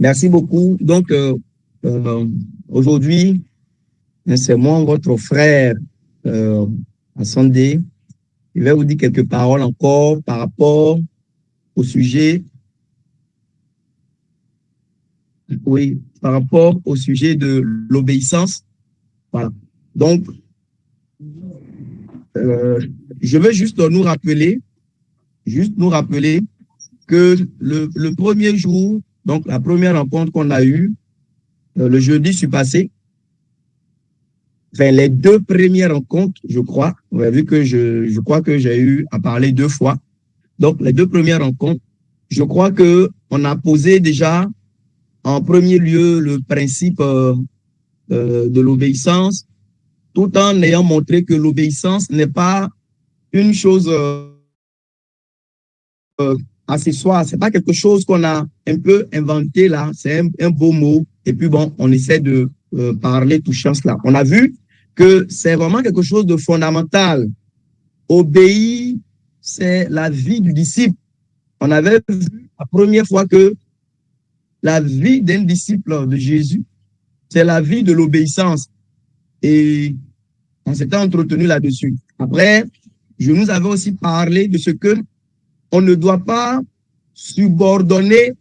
Merci beaucoup. Donc, aujourd'hui, c'est moi, votre frère Asandé. Je vais vous dire quelques paroles encore par rapport au sujet, oui, par rapport au sujet de l'obéissance. Voilà. Donc, je veux juste nous rappeler que le premier jour, donc la première rencontre qu'on a eue, le jeudi passé, enfin les deux premières rencontres, je crois, vous avez vu que je crois que j'ai eu à parler deux fois. Donc les deux premières rencontres, je crois que on a posé déjà en premier lieu le principe de l'obéissance, tout en ayant montré que l'obéissance n'est pas une chose accessoire, c'est pas quelque chose qu'on a un peu inventé là, c'est un beau mot, et puis bon, on essaie de parler touchant cela. On a vu que c'est vraiment quelque chose de fondamental. Obéir, c'est la vie du disciple. On avait vu la première fois que la vie d'un disciple de Jésus, c'est la vie de l'obéissance. Et on s'était entretenu là-dessus. Après, je nous avais aussi parlé de ce que on ne doit pas subordonner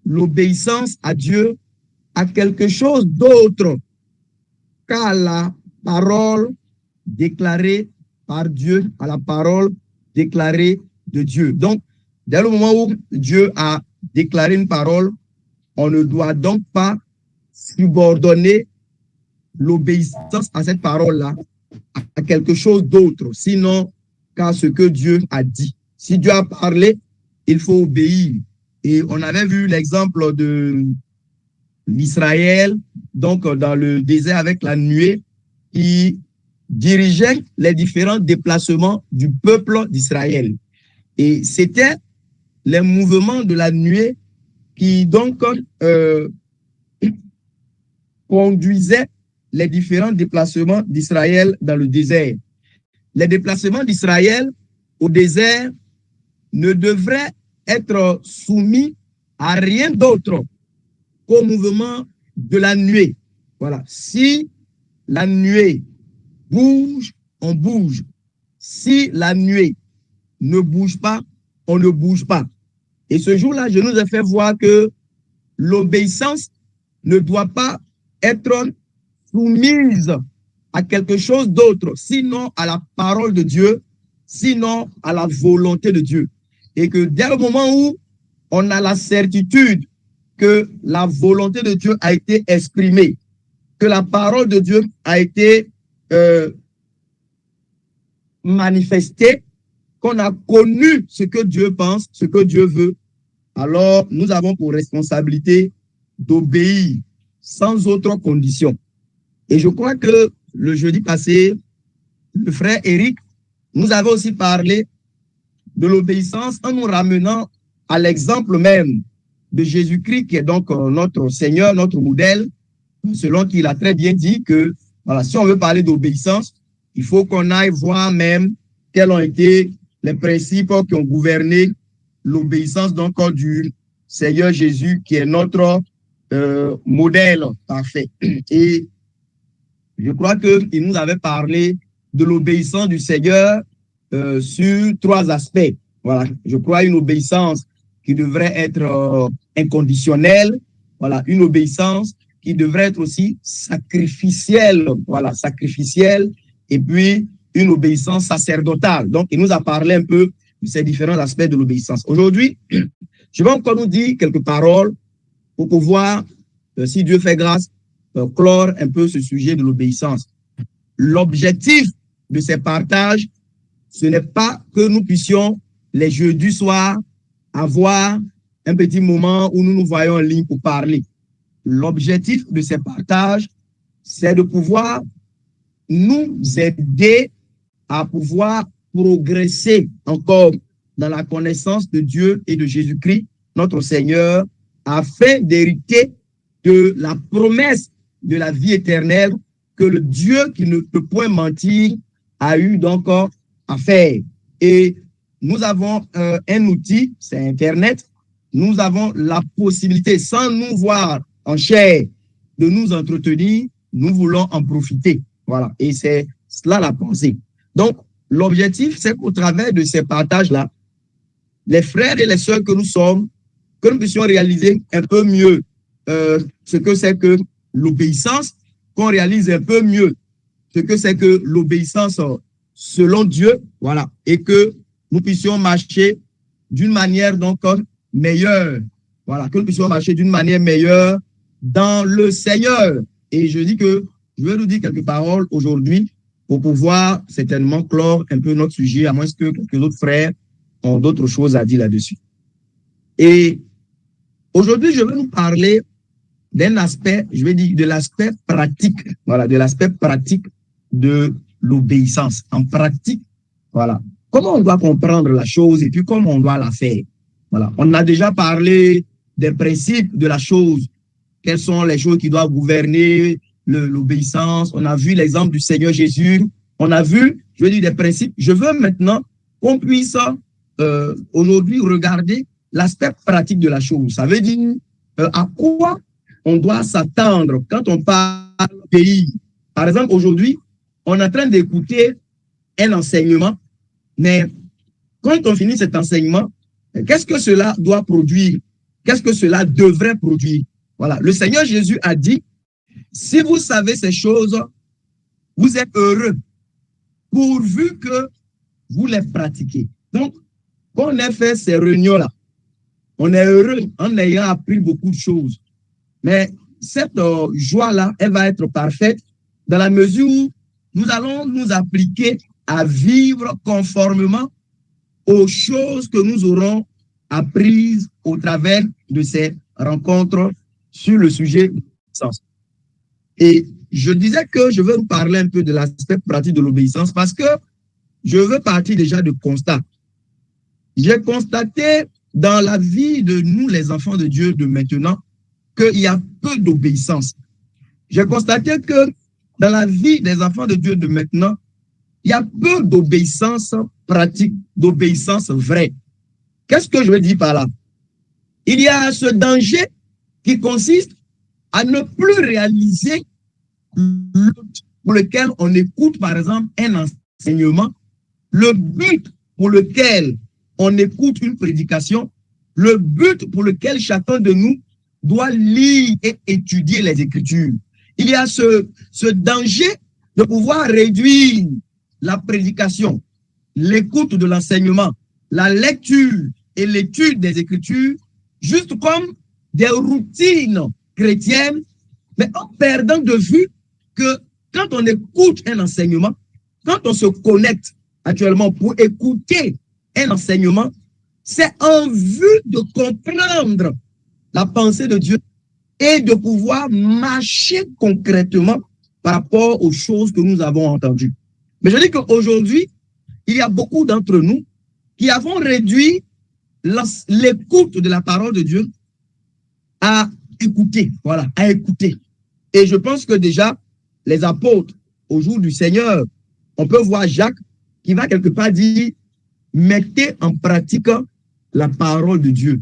l'obéissance à Dieu à quelque chose d'autre qu'à la parole déclarée par Dieu, à la parole déclarée de Dieu. Donc, dès le moment où Dieu a déclaré une parole, on ne doit donc pas subordonner l'obéissance à cette parole-là à quelque chose d'autre, sinon qu'à ce que Dieu a dit. Si Dieu a parlé, il faut obéir. Et on avait vu l'exemple de l'Israël, donc dans le désert avec la nuée, qui dirigeait les différents déplacements du peuple d'Israël. Et c'était les mouvements de la nuée qui donc conduisaient les différents déplacements d'Israël dans le désert. Les déplacements d'Israël au désert ne devraient être soumis à rien d'autre qu'au mouvement de la nuée. Voilà. Si la nuée bouge, on bouge. Si la nuée ne bouge pas, on ne bouge pas. Et ce jour-là, je nous ai fait voir que l'obéissance ne doit pas être soumise à quelque chose d'autre, sinon à la parole de Dieu, sinon à la volonté de Dieu. Et que dès le moment où on a la certitude que la volonté de Dieu a été exprimée, que la parole de Dieu a été manifestée, qu'on a connu ce que Dieu pense, ce que Dieu veut, alors nous avons pour responsabilité d'obéir sans autre condition. Et je crois que le jeudi passé, le frère Eric nous avait aussi parlé de l'obéissance en nous ramenant à l'exemple même de Jésus-Christ, qui est donc notre Seigneur, notre modèle, selon qu'il a très bien dit que voilà, si on veut parler d'obéissance, il faut qu'on aille voir même quels ont été les principes qui ont gouverné l'obéissance donc du Seigneur Jésus, qui est notre modèle parfait. Et je crois qu'il nous avait parlé de l'obéissance du Seigneur sur trois aspects. Voilà, je crois une obéissance qui devrait être inconditionnelle, voilà, une obéissance qui devrait être aussi sacrificielle, voilà, sacrificielle, et puis une obéissance sacerdotale. Donc, il nous a parlé un peu de ces différents aspects de l'obéissance. Aujourd'hui, je vais encore nous dire quelques paroles pour pouvoir, si Dieu fait grâce, clore un peu ce sujet de l'obéissance. L'objectif de ces partages, ce n'est pas que nous puissions, les jeudis soirs, avoir un petit moment où nous nous voyons en ligne pour parler. L'objectif de ces partages, c'est de pouvoir nous aider à pouvoir progresser encore dans la connaissance de Dieu et de Jésus-Christ, notre Seigneur, afin d'hériter de la promesse de la vie éternelle que le Dieu qui ne peut point mentir a eu donc à faire. Et nous avons un outil, c'est Internet, nous avons la possibilité, sans nous voir en chair, de nous entretenir, nous voulons en profiter. Voilà. Et c'est cela la pensée. Donc, l'objectif, c'est qu'au travers de ces partages-là, les frères et les sœurs que nous sommes, que nous puissions réaliser un peu mieux ce que c'est que l'obéissance, qu'on réalise un peu mieux ce que c'est que l'obéissance selon Dieu, voilà, et que nous puissions marcher d'une manière donc meilleure, voilà, que nous puissions marcher d'une manière meilleure dans le Seigneur. Et je dis que je vais nous dire quelques paroles aujourd'hui pour pouvoir certainement clore un peu notre sujet, à moins que quelques autres frères ont d'autres choses à dire là-dessus. Et aujourd'hui, je vais nous parler d'un aspect, je vais dire de l'aspect pratique, voilà, de l'aspect pratique de l'obéissance. En pratique, voilà, comment on doit comprendre la chose et puis comment on doit la faire. Voilà, on a déjà parlé des principes de la chose, quelles sont les choses qui doivent gouverner l'obéissance. On a vu l'exemple du Seigneur Jésus. On a vu, je veux dire, des principes. Je veux maintenant qu'on puisse aujourd'hui regarder l'aspect pratique de la chose. Ça veut dire à quoi on doit s'attendre quand on parle du pays. Par exemple, aujourd'hui, on est en train d'écouter un enseignement, mais quand on finit cet enseignement, qu'est-ce que cela doit produire? Qu'est-ce que cela devrait produire? Voilà. Le Seigneur Jésus a dit, si vous savez ces choses, vous êtes heureux, pourvu que vous les pratiquez. Donc, quand on a fait ces réunions-là, on est heureux en ayant appris beaucoup de choses. Mais cette joie-là, elle va être parfaite dans la mesure où nous allons nous appliquer à vivre conformément aux choses que nous aurons apprises au travers de ces rencontres sur le sujet de l'obéissance. Et je disais que je veux vous parler un peu de l'aspect pratique de l'obéissance parce que je veux partir déjà de constat. J'ai constaté dans la vie de nous, les enfants de Dieu de maintenant, qu'il y a peu d'obéissance. J'ai constaté que dans la vie des enfants de Dieu de maintenant, il y a peu d'obéissance pratique, d'obéissance vraie. Qu'est-ce que je veux dire par là? Il y a ce danger qui consiste à ne plus réaliser le but pour lequel on écoute, par exemple, un enseignement, le but pour lequel on écoute une prédication, le but pour lequel chacun de nous doit lire et étudier les Écritures. Il y a ce danger de pouvoir réduire la prédication, l'écoute de l'enseignement, la lecture et l'étude des Écritures, juste comme des routines chrétiennes, mais en perdant de vue que quand on écoute un enseignement, quand on se connecte actuellement pour écouter un enseignement, c'est en vue de comprendre la pensée de Dieu et de pouvoir marcher concrètement par rapport aux choses que nous avons entendues. Mais je dis qu'aujourd'hui, il y a beaucoup d'entre nous qui avons réduit l'écoute de la parole de Dieu à écouter, voilà, à écouter. Et je pense que déjà, les apôtres, au jour du Seigneur, on peut voir Jacques qui va quelque part dire, mettez en pratique la parole de Dieu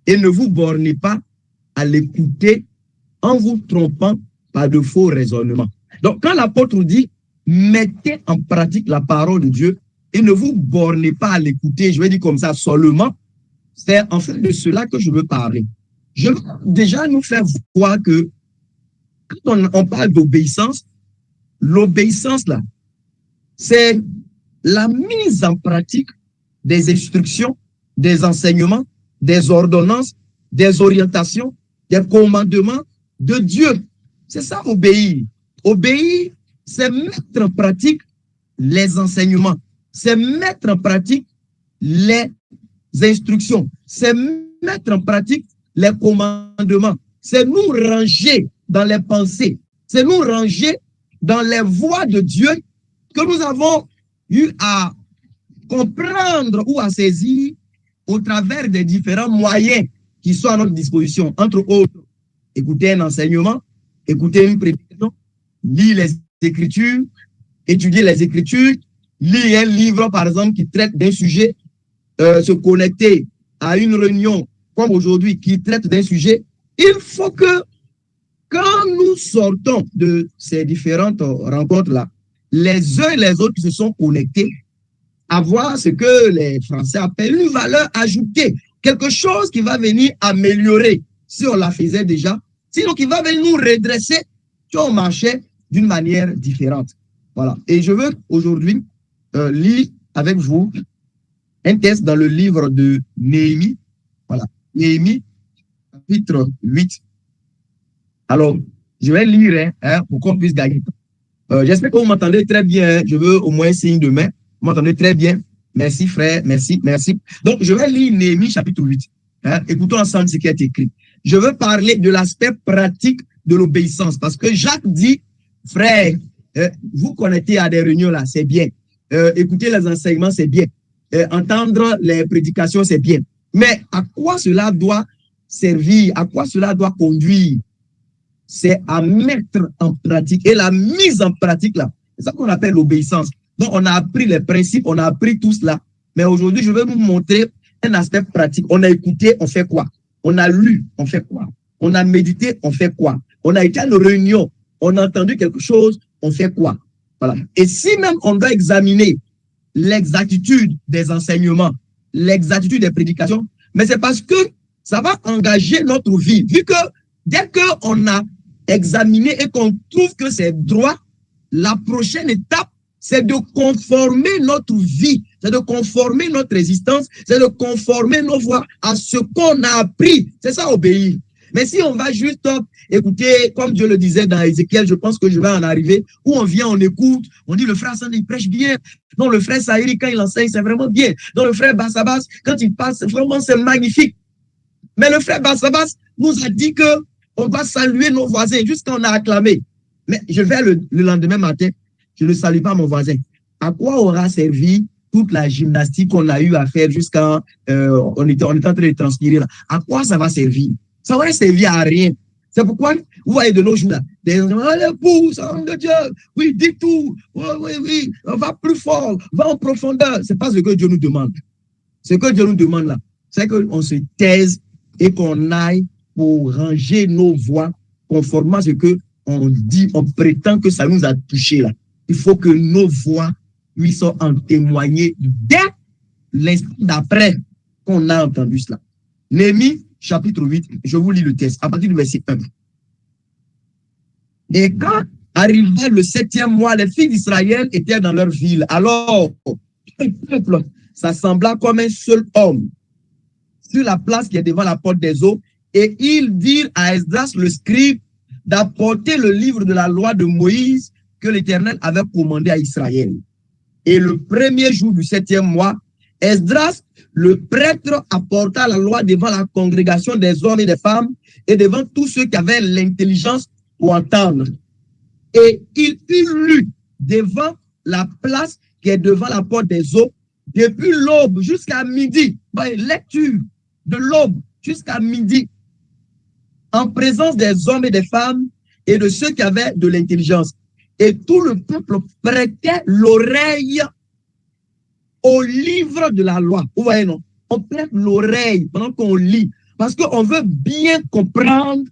et ne vous bornez pas à l'écouter en vous trompant par de faux raisonnements. Donc, quand l'apôtre dit, mettez en pratique la parole de Dieu et ne vous bornez pas à l'écouter, je vais dire comme ça seulement, c'est en fait de cela que je veux parler. Je veux déjà nous faire voir que quand on parle d'obéissance, l'obéissance là, c'est la mise en pratique des instructions, des enseignements, des ordonnances, des orientations, des commandements de Dieu. C'est ça, obéir. Obéir, c'est mettre en pratique les enseignements, c'est mettre en pratique les instructions, c'est mettre en pratique les commandements, c'est nous ranger dans les pensées, c'est nous ranger dans les voies de Dieu que nous avons eu à comprendre ou à saisir au travers des différents moyens qui sont à notre disposition, entre autres, écouter un enseignement, écouter une prédication, lire les Écritures, étudier les Écritures, lire un livre, par exemple, qui traite d'un sujet, se connecter à une réunion comme aujourd'hui, qui traite d'un sujet, il faut que quand nous sortons de ces différentes rencontres-là, les uns et les autres qui se sont connectés, avoir ce que les Français appellent une valeur ajoutée, quelque chose qui va venir améliorer si on la faisait déjà, sinon qui va venir nous redresser si on marchait d'une manière différente. Voilà. Et je veux aujourd'hui lire avec vous un texte dans le livre de Néhémie. Voilà. Néhémie, chapitre 8. Alors, je vais lire pour qu'on puisse gagner. J'espère que vous m'entendez très bien. Je veux au moins un signe de main. Vous m'entendez très bien. Merci, frère. Merci, merci. Donc, je vais lire Néhémie chapitre 8. Écoutons ensemble ce qui est écrit. Je veux parler de l'aspect pratique de l'obéissance parce que Jacques dit, frère, vous connectez à des réunions là, c'est bien. Écouter les enseignements, c'est bien. Entendre les prédications, c'est bien. Mais à quoi cela doit servir? À quoi cela doit conduire? C'est à mettre en pratique. Et la mise en pratique, là, c'est ça qu'on appelle l'obéissance. Donc, on a appris les principes, on a appris tout cela. Mais aujourd'hui, je vais vous montrer un aspect pratique. On a écouté, on fait quoi? On a lu, on fait quoi? On a médité, on fait quoi? On a été à une réunion, on a entendu quelque chose, on fait quoi? Voilà. Et si même on doit examiner l'exactitude des enseignements, l'exactitude des prédications, mais c'est parce que ça va engager notre vie. Vu que dès qu'on a examiné et qu'on trouve que c'est droit, la prochaine étape, c'est de conformer notre vie, c'est de conformer notre existence, c'est de conformer nos voies à ce qu'on a appris. C'est ça, obéir. Mais si on va juste écouter, comme Dieu le disait dans Ézéchiel, je pense que je vais en arriver, où on vient, on écoute, on dit le frère Hassan, il prêche bien. Non, le frère Sahiri, quand il enseigne, c'est vraiment bien. Non, le frère Bassabas, quand il passe, vraiment, c'est magnifique. Mais le frère Bassabas nous a dit que on va saluer nos voisins jusqu'à on a acclamé. Mais je vais le lendemain matin, je ne salue pas mon voisin. À quoi aura servi toute la gymnastique qu'on a eu à faire jusqu'à on était en train de transpirer là? À quoi ça va servir? Ça va servir à rien. C'est pourquoi vous voyez de nos jours là, des gens, l'épouse, de Dieu, oui, dis tout, oui, on va plus fort, va en profondeur. C'est pas ce que Dieu nous demande. Ce que Dieu nous demande là, c'est qu'on se taise et qu'on aille pour ranger nos voix conformément à ce que on dit, on prétend que ça nous a touché là. Il faut que nos voix puissent en témoigner dès l'instant d'après qu'on a entendu cela. Néhémie, chapitre 8, je vous lis le texte, à partir du verset 1. Et quand arriva le 7e mois, les fils d'Israël étaient dans leur ville. Alors, le peuple s'assembla comme un seul homme sur la place qui est devant la porte des eaux, et ils dirent à Esdras le scribe d'apporter le livre de la loi de Moïse que l'Éternel avait commandé à Israël. Et le premier jour du 7e mois, Esdras, le prêtre, apporta la loi devant la congrégation des hommes et des femmes et devant tous ceux qui avaient l'intelligence pour entendre. Et il eut lu devant la place qui est devant la porte des eaux, depuis l'aube jusqu'à midi, lecture de l'aube jusqu'à midi, en présence des hommes et des femmes et de ceux qui avaient de l'intelligence. Et tout le peuple prêtait l'oreille au livre de la loi. Vous voyez, non? On prête l'oreille pendant qu'on lit, parce qu'on veut bien comprendre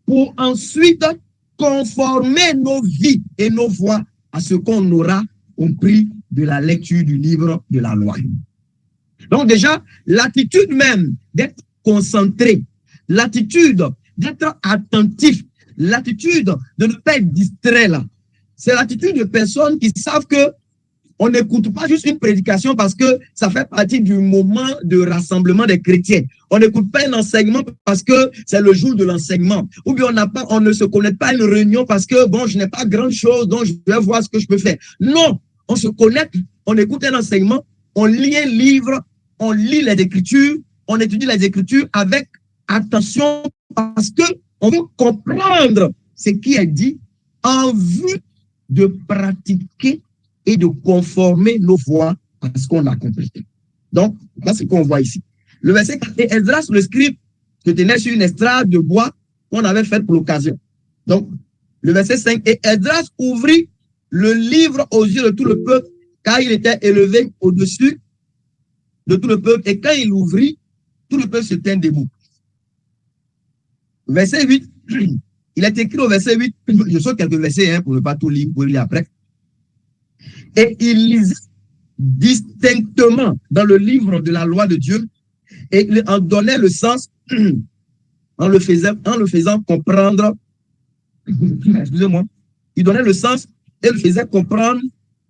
pour ensuite conformer nos vies et nos voix à ce qu'on aura compris de la lecture du livre de la loi. Donc déjà, l'attitude même d'être concentré, l'attitude d'être attentif, l'attitude de ne pas être distrait là, c'est l'attitude de personnes qui savent que on n'écoute pas juste une prédication parce que ça fait partie du moment de rassemblement des chrétiens. On n'écoute pas un enseignement parce que c'est le jour de l'enseignement. Ou bien on ne se connecte pas à une réunion parce que, bon, je n'ai pas grand chose, donc je vais voir ce que je peux faire. Non, on se connecte, on écoute un enseignement, on lit un livre, on lit les Écritures, on étudie les Écritures avec attention parce que on veut comprendre ce qui est dit en vue de pratiquer et de conformer nos voix à ce qu'on a compris. Donc, voilà ce qu'on voit ici. Le verset 4, et Esdras, le scribe, se tenait sur une estrade de bois qu'on avait faite pour l'occasion. Donc, le verset 5, et Esdras ouvrit le livre aux yeux de tout le peuple, car il était élevé au-dessus de tout le peuple. Et quand il ouvrit, tout le peuple se tient debout. Verset 8, il est écrit au verset 8, je saute quelques versets hein, pour ne pas tout lire, pour lire après. Et il lisait distinctement dans le livre de la loi de Dieu et il en donnait le sens en le faisant comprendre, excusez-moi, il donnait le sens et le faisait comprendre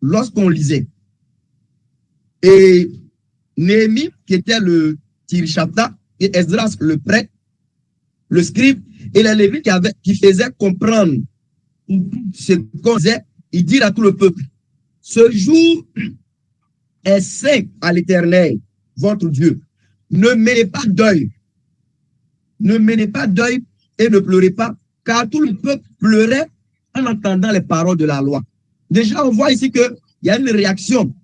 lorsqu'on lisait. Et Néhémie, qui était le Tirchata, et Esdras, le prêtre, le scribe, et les Lévites qui faisaient comprendre ce qu'on disait, ils dirent à tout le peuple, ce jour est saint à l'Éternel, votre Dieu. Ne menez pas deuil. Ne menez pas deuil et ne pleurez pas, car tout le peuple pleurait en entendant les paroles de la loi. Déjà, on voit ici qu'il y a une réaction.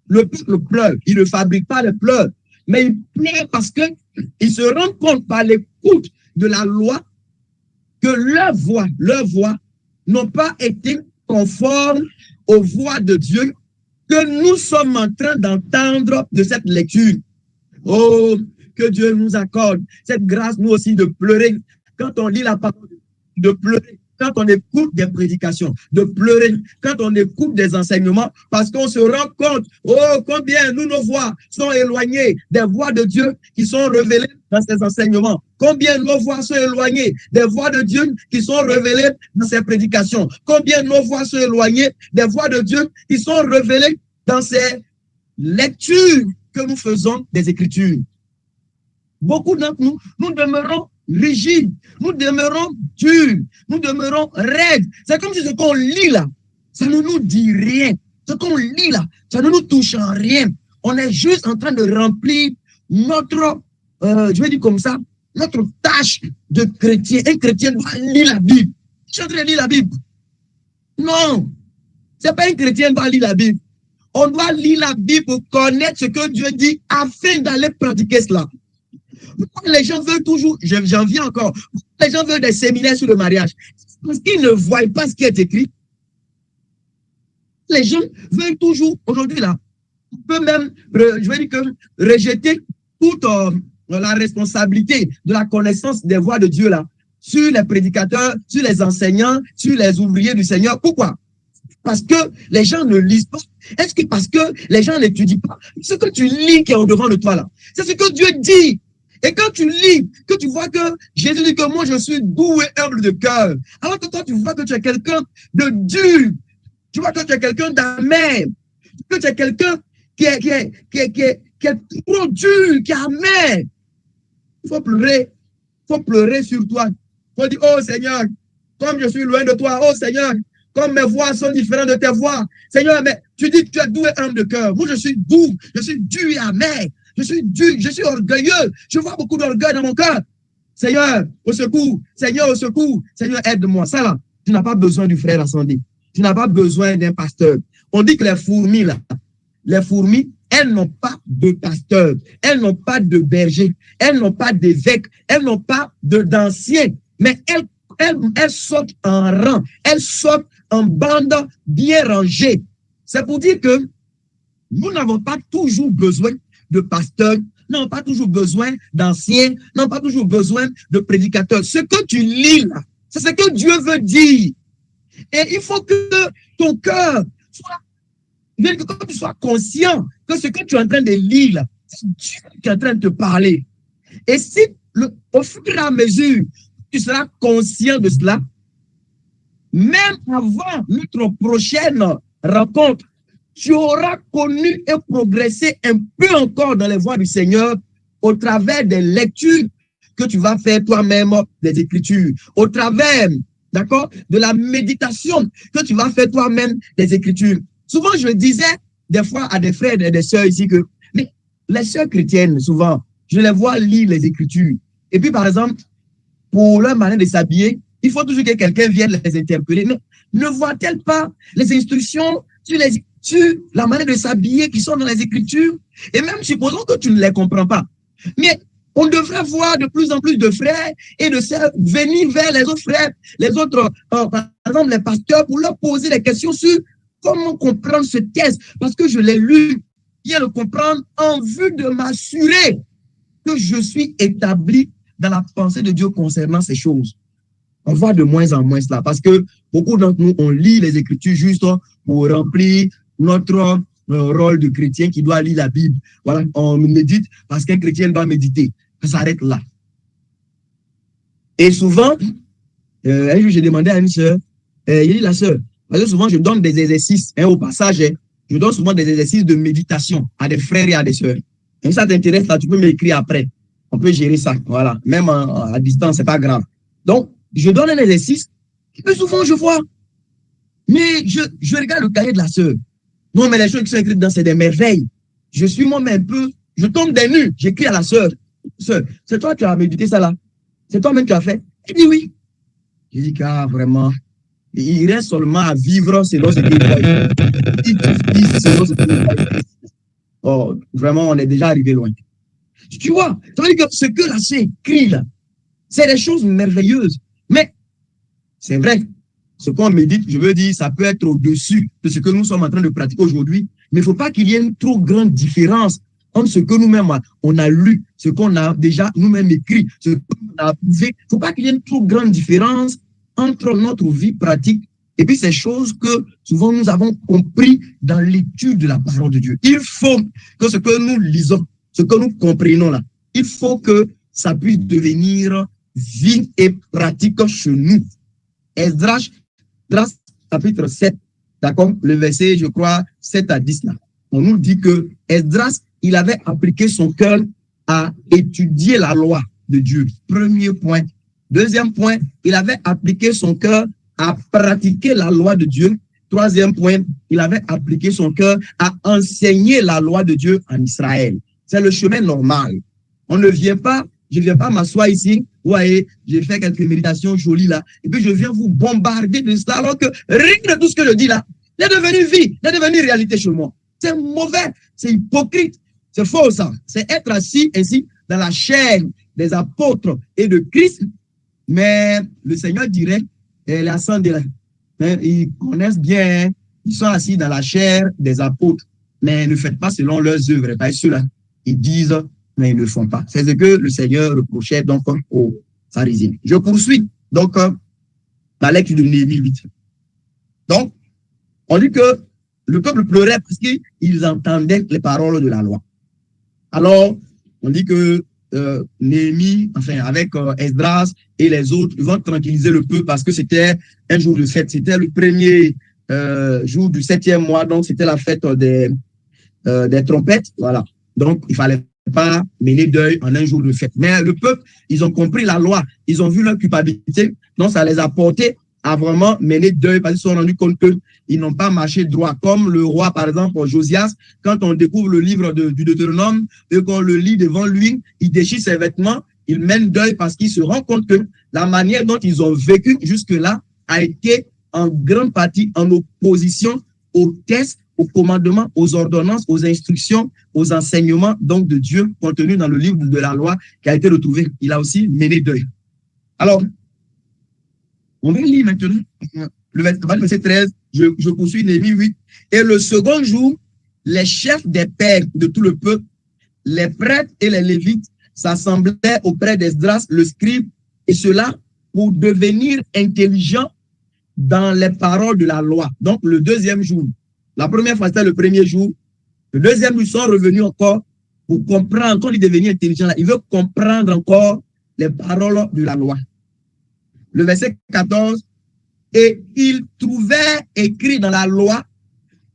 Le peuple pleure. Il ne fabrique pas les pleurs, mais il pleure parce qu'il se rend compte par l'écoute de la loi que leurs voix n'ont pas été conformes aux voix de Dieu que nous sommes en train d'entendre de cette lecture. Oh, que Dieu nous accorde cette grâce, nous aussi, de pleurer quand on lit la parole, de pleurer quand on écoute des prédications, de pleurer quand on écoute des enseignements, parce qu'on se rend compte, oh, combien nos voix sont éloignées des voix de Dieu qui sont révélées dans ces enseignements. Combien nos voix sont éloignées des voix de Dieu qui sont révélées dans ces prédications. Combien nos voix sont éloignées des voix de Dieu qui sont révélées dans ces lectures que nous faisons des Écritures. Beaucoup d'entre nous, nous demeurons rigides, nous demeurons durs, nous demeurons raides. C'est comme si ce qu'on lit là, ça ne nous dit rien. Ce qu'on lit là, ça ne nous touche en rien. On est juste en train de remplir notre, je vais dire comme ça, notre tâche de chrétien. Un chrétien doit lire la Bible. Je suis en train de lire la Bible. Non, c'est pas un chrétien qui doit lire la Bible. On doit lire la Bible pour connaître ce que Dieu dit afin d'aller pratiquer cela. Pourquoi les gens veulent toujours, j'en viens encore, pourquoi les gens veulent des séminaires sur le mariage? Parce qu'ils ne voient pas ce qui est écrit. Les gens veulent toujours, aujourd'hui là, on peut même, je vais dire que, rejeter toute la responsabilité de la connaissance des voies de Dieu là, sur les prédicateurs, sur les enseignants, sur les ouvriers du Seigneur. Pourquoi? Parce que les gens ne lisent pas. Est-ce que parce que les gens n'étudient pas? Ce que tu lis qui est au-devant de toi là, c'est ce que Dieu dit. Et quand tu lis, que tu vois que Jésus dit que moi je suis doux et humble de cœur, alors que toi tu vois que tu es quelqu'un de dur, tu vois que tu es quelqu'un d'amer, que tu es quelqu'un qui est trop dur, qui est amer. Il faut pleurer sur toi. Il faut dire, oh Seigneur, comme je suis loin de toi, oh Seigneur, comme mes voix sont différentes de tes voix. Seigneur, mais tu dis que tu es doux et humble de cœur. Moi, je suis doux, je suis dur et amer. Je suis dur, je suis orgueilleux. Je vois beaucoup d'orgueil dans mon cœur. Seigneur, au secours. Seigneur, au secours. Seigneur, aide-moi. Ça, là, tu n'as pas besoin du frère ascendé. Tu n'as pas besoin d'un pasteur. On dit que les fourmis, là, les fourmis, elles n'ont pas de pasteur. Elles n'ont pas de berger. Elles n'ont pas d'évêque. Elles n'ont pas d'anciens. Mais elles sautent en rang. Elles sautent en bande bien rangée. C'est pour dire que nous n'avons pas toujours besoin de pasteurs, n'avons pas toujours besoin d'anciens, n'avons pas toujours besoin de prédicateurs. Ce que tu lis là, c'est ce que Dieu veut dire. Et il faut que ton cœur soit, que tu sois conscient que ce que tu es en train de lire là, c'est Dieu qui est en train de te parler. Et si au fur et à mesure, tu seras conscient de cela, même avant notre prochaine rencontre, tu auras connu et progressé un peu encore dans les voies du Seigneur au travers des lectures que tu vas faire toi-même des Écritures, au travers, d'accord, de la méditation que tu vas faire toi-même des Écritures. Souvent, je disais des fois à des frères et des sœurs ici que, mais les sœurs chrétiennes, souvent, je les vois lire les Écritures. Et puis, par exemple, pour leur manière de s'habiller, il faut toujours que quelqu'un vienne les interpeller. Mais ne voit-elle pas les instructions sur la manière de s'habiller qui sont dans les Écritures? Et même supposons que tu ne les comprends pas. Mais on devrait voir de plus en plus de frères et de sœurs venir vers les autres frères, les autres, par exemple les pasteurs, pour leur poser des questions sur comment comprendre ce texte. Parce que je l'ai lu, bien le comprendre en vue de m'assurer que je suis établi dans la pensée de Dieu concernant ces choses. On voit de moins en moins cela parce que beaucoup d'entre nous, on lit les Écritures juste pour remplir notre rôle de chrétien qui doit lire la Bible. Voilà, on médite parce qu'un chrétien doit méditer. Ça s'arrête là. Et souvent, un jour, j'ai demandé à une sœur, il dit la sœur, parce que souvent, je donne des exercices, au passage, je donne souvent des exercices de méditation à des frères et à des sœurs. Et si ça t'intéresse, là, tu peux m'écrire après. On peut gérer ça, voilà. Même à distance, c'est pas grave. Donc, je donne un exercice, et puis souvent, je vois. Mais je regarde le cahier de la sœur. Non, mais les choses qui sont écrites dans, c'est des merveilles. Je suis moi-même un peu, je tombe des nues. J'écris à la sœur, sœur, c'est toi qui as médité ça là? C'est toi-même qui as fait? Il dit oui. Je dis ah, vraiment, il reste seulement à vivre selon ce qu'il doit selon ce qu'il doit. Oh, vraiment, on est déjà arrivé loin. Tu vois, ça veut dire que ce que la sœur écrit là, c'est des choses merveilleuses. Mais c'est vrai, ce qu'on médite, je veux dire, ça peut être au-dessus de ce que nous sommes en train de pratiquer aujourd'hui. Mais il ne faut pas qu'il y ait une trop grande différence entre ce que nous-mêmes, on a lu, ce qu'on a déjà nous-mêmes écrit, ce qu'on a approuvé. Il ne faut pas qu'il y ait une trop grande différence entre notre vie pratique et puis ces choses que souvent nous avons compris dans l'étude de la parole de Dieu. Il faut que ce que nous lisons, ce que nous comprenons là, il faut que ça puisse devenir vie et pratique chez nous. Esdras, chapitre 7, d'accord, le verset, je crois, 7 à 10 là. On nous dit que Esdras, il avait appliqué son cœur à étudier la loi de Dieu. Premier point. Deuxième point, il avait appliqué son cœur à pratiquer la loi de Dieu. Troisième point, il avait appliqué son cœur à enseigner la loi de Dieu en Israël. C'est le chemin normal. On ne vient pas, je ne viens pas m'asseoir ici, vous voyez, j'ai fait quelques méditations jolies là, et puis je viens vous bombarder de cela, alors que rien de tout ce que je dis là, c'est devenu vie, c'est devenu réalité chez moi. C'est mauvais, c'est hypocrite, c'est faux ça. C'est être assis ainsi dans la chair des apôtres et de Christ, mais le Seigneur dirait, les ascendants, ils connaissent bien, ils sont assis dans la chair des apôtres, mais ne faites pas selon leurs œuvres. Pas ceux-là, ils disent, mais ils ne le font pas. C'est ce que le Seigneur reprochait donc aux pharisiens. Je poursuis donc la lecture de Néhémie 8. Donc, on dit que le peuple pleurait parce qu'ils entendaient les paroles de la loi. Alors, on dit que Néhémie, enfin, avec Esdras et les autres, ils vont tranquilliser le peuple parce que c'était un jour de fête. C'était le premier jour du 7e mois, donc c'était la fête des trompettes. Voilà. Donc, il ne fallait pas mêler deuil en un jour de fête. Mais le peuple, ils ont compris la loi, ils ont vu leur culpabilité, donc ça les a portés à vraiment mêler deuil parce qu'ils se sont rendus compte qu'ils n'ont pas marché droit. Comme le roi, par exemple, Josias, quand on découvre le livre du Deutéronome et qu'on le lit devant lui, il déchire ses vêtements, il mène deuil parce qu'il se rend compte que la manière dont ils ont vécu jusque-là a été en grande partie en opposition aux tests, aux commandements, aux ordonnances, aux instructions, aux enseignements donc de Dieu contenus dans le livre de la loi qui a été retrouvé. Il a aussi mené deuil. Alors, on va lire maintenant le verset 13, je poursuis Néhémie 8. Et le second jour, les chefs des pères de tout le peuple, les prêtres et les lévites s'assemblaient auprès d'Esdras, le scribe, et cela pour devenir intelligents dans les paroles de la loi. Donc, le deuxième jour. La première fois, c'était le premier jour. Le deuxième jour, ils sont revenus encore pour comprendre. Quand il est devenu intelligent, il veut comprendre encore les paroles de la loi. Le verset 14, et il trouvait écrit dans la loi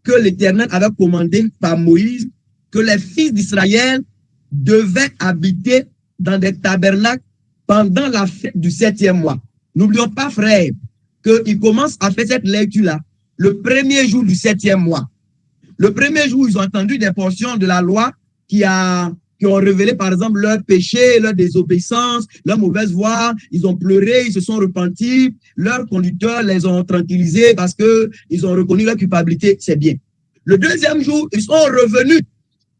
que l'Éternel avait commandé par Moïse que les fils d'Israël devaient habiter dans des tabernacles pendant la fête du 7e mois. N'oublions pas, frère, qu'ils commencent à faire cette lecture-là le premier jour du 7e mois. Le premier jour, ils ont entendu des portions de la loi qui ont révélé, par exemple, leur péché, leur désobéissance, leur mauvaise voie. Ils ont pleuré, ils se sont repentis. Leurs conducteurs les ont tranquillisés parce qu'ils ont reconnu leur culpabilité. C'est bien. Le deuxième jour, ils sont revenus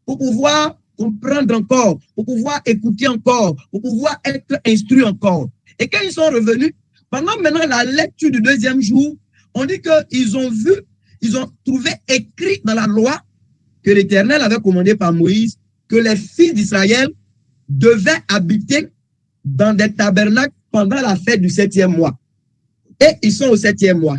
pour pouvoir comprendre encore, pour pouvoir écouter encore, pour pouvoir être instruits encore. Et quand ils sont revenus, pendant maintenant la lecture du deuxième jour, on dit qu'ils ont vu, ils ont trouvé écrit dans la loi que l'Éternel avait commandé par Moïse que les fils d'Israël devaient habiter dans des tabernacles pendant la fête du 7e mois. Et ils sont au 7e mois,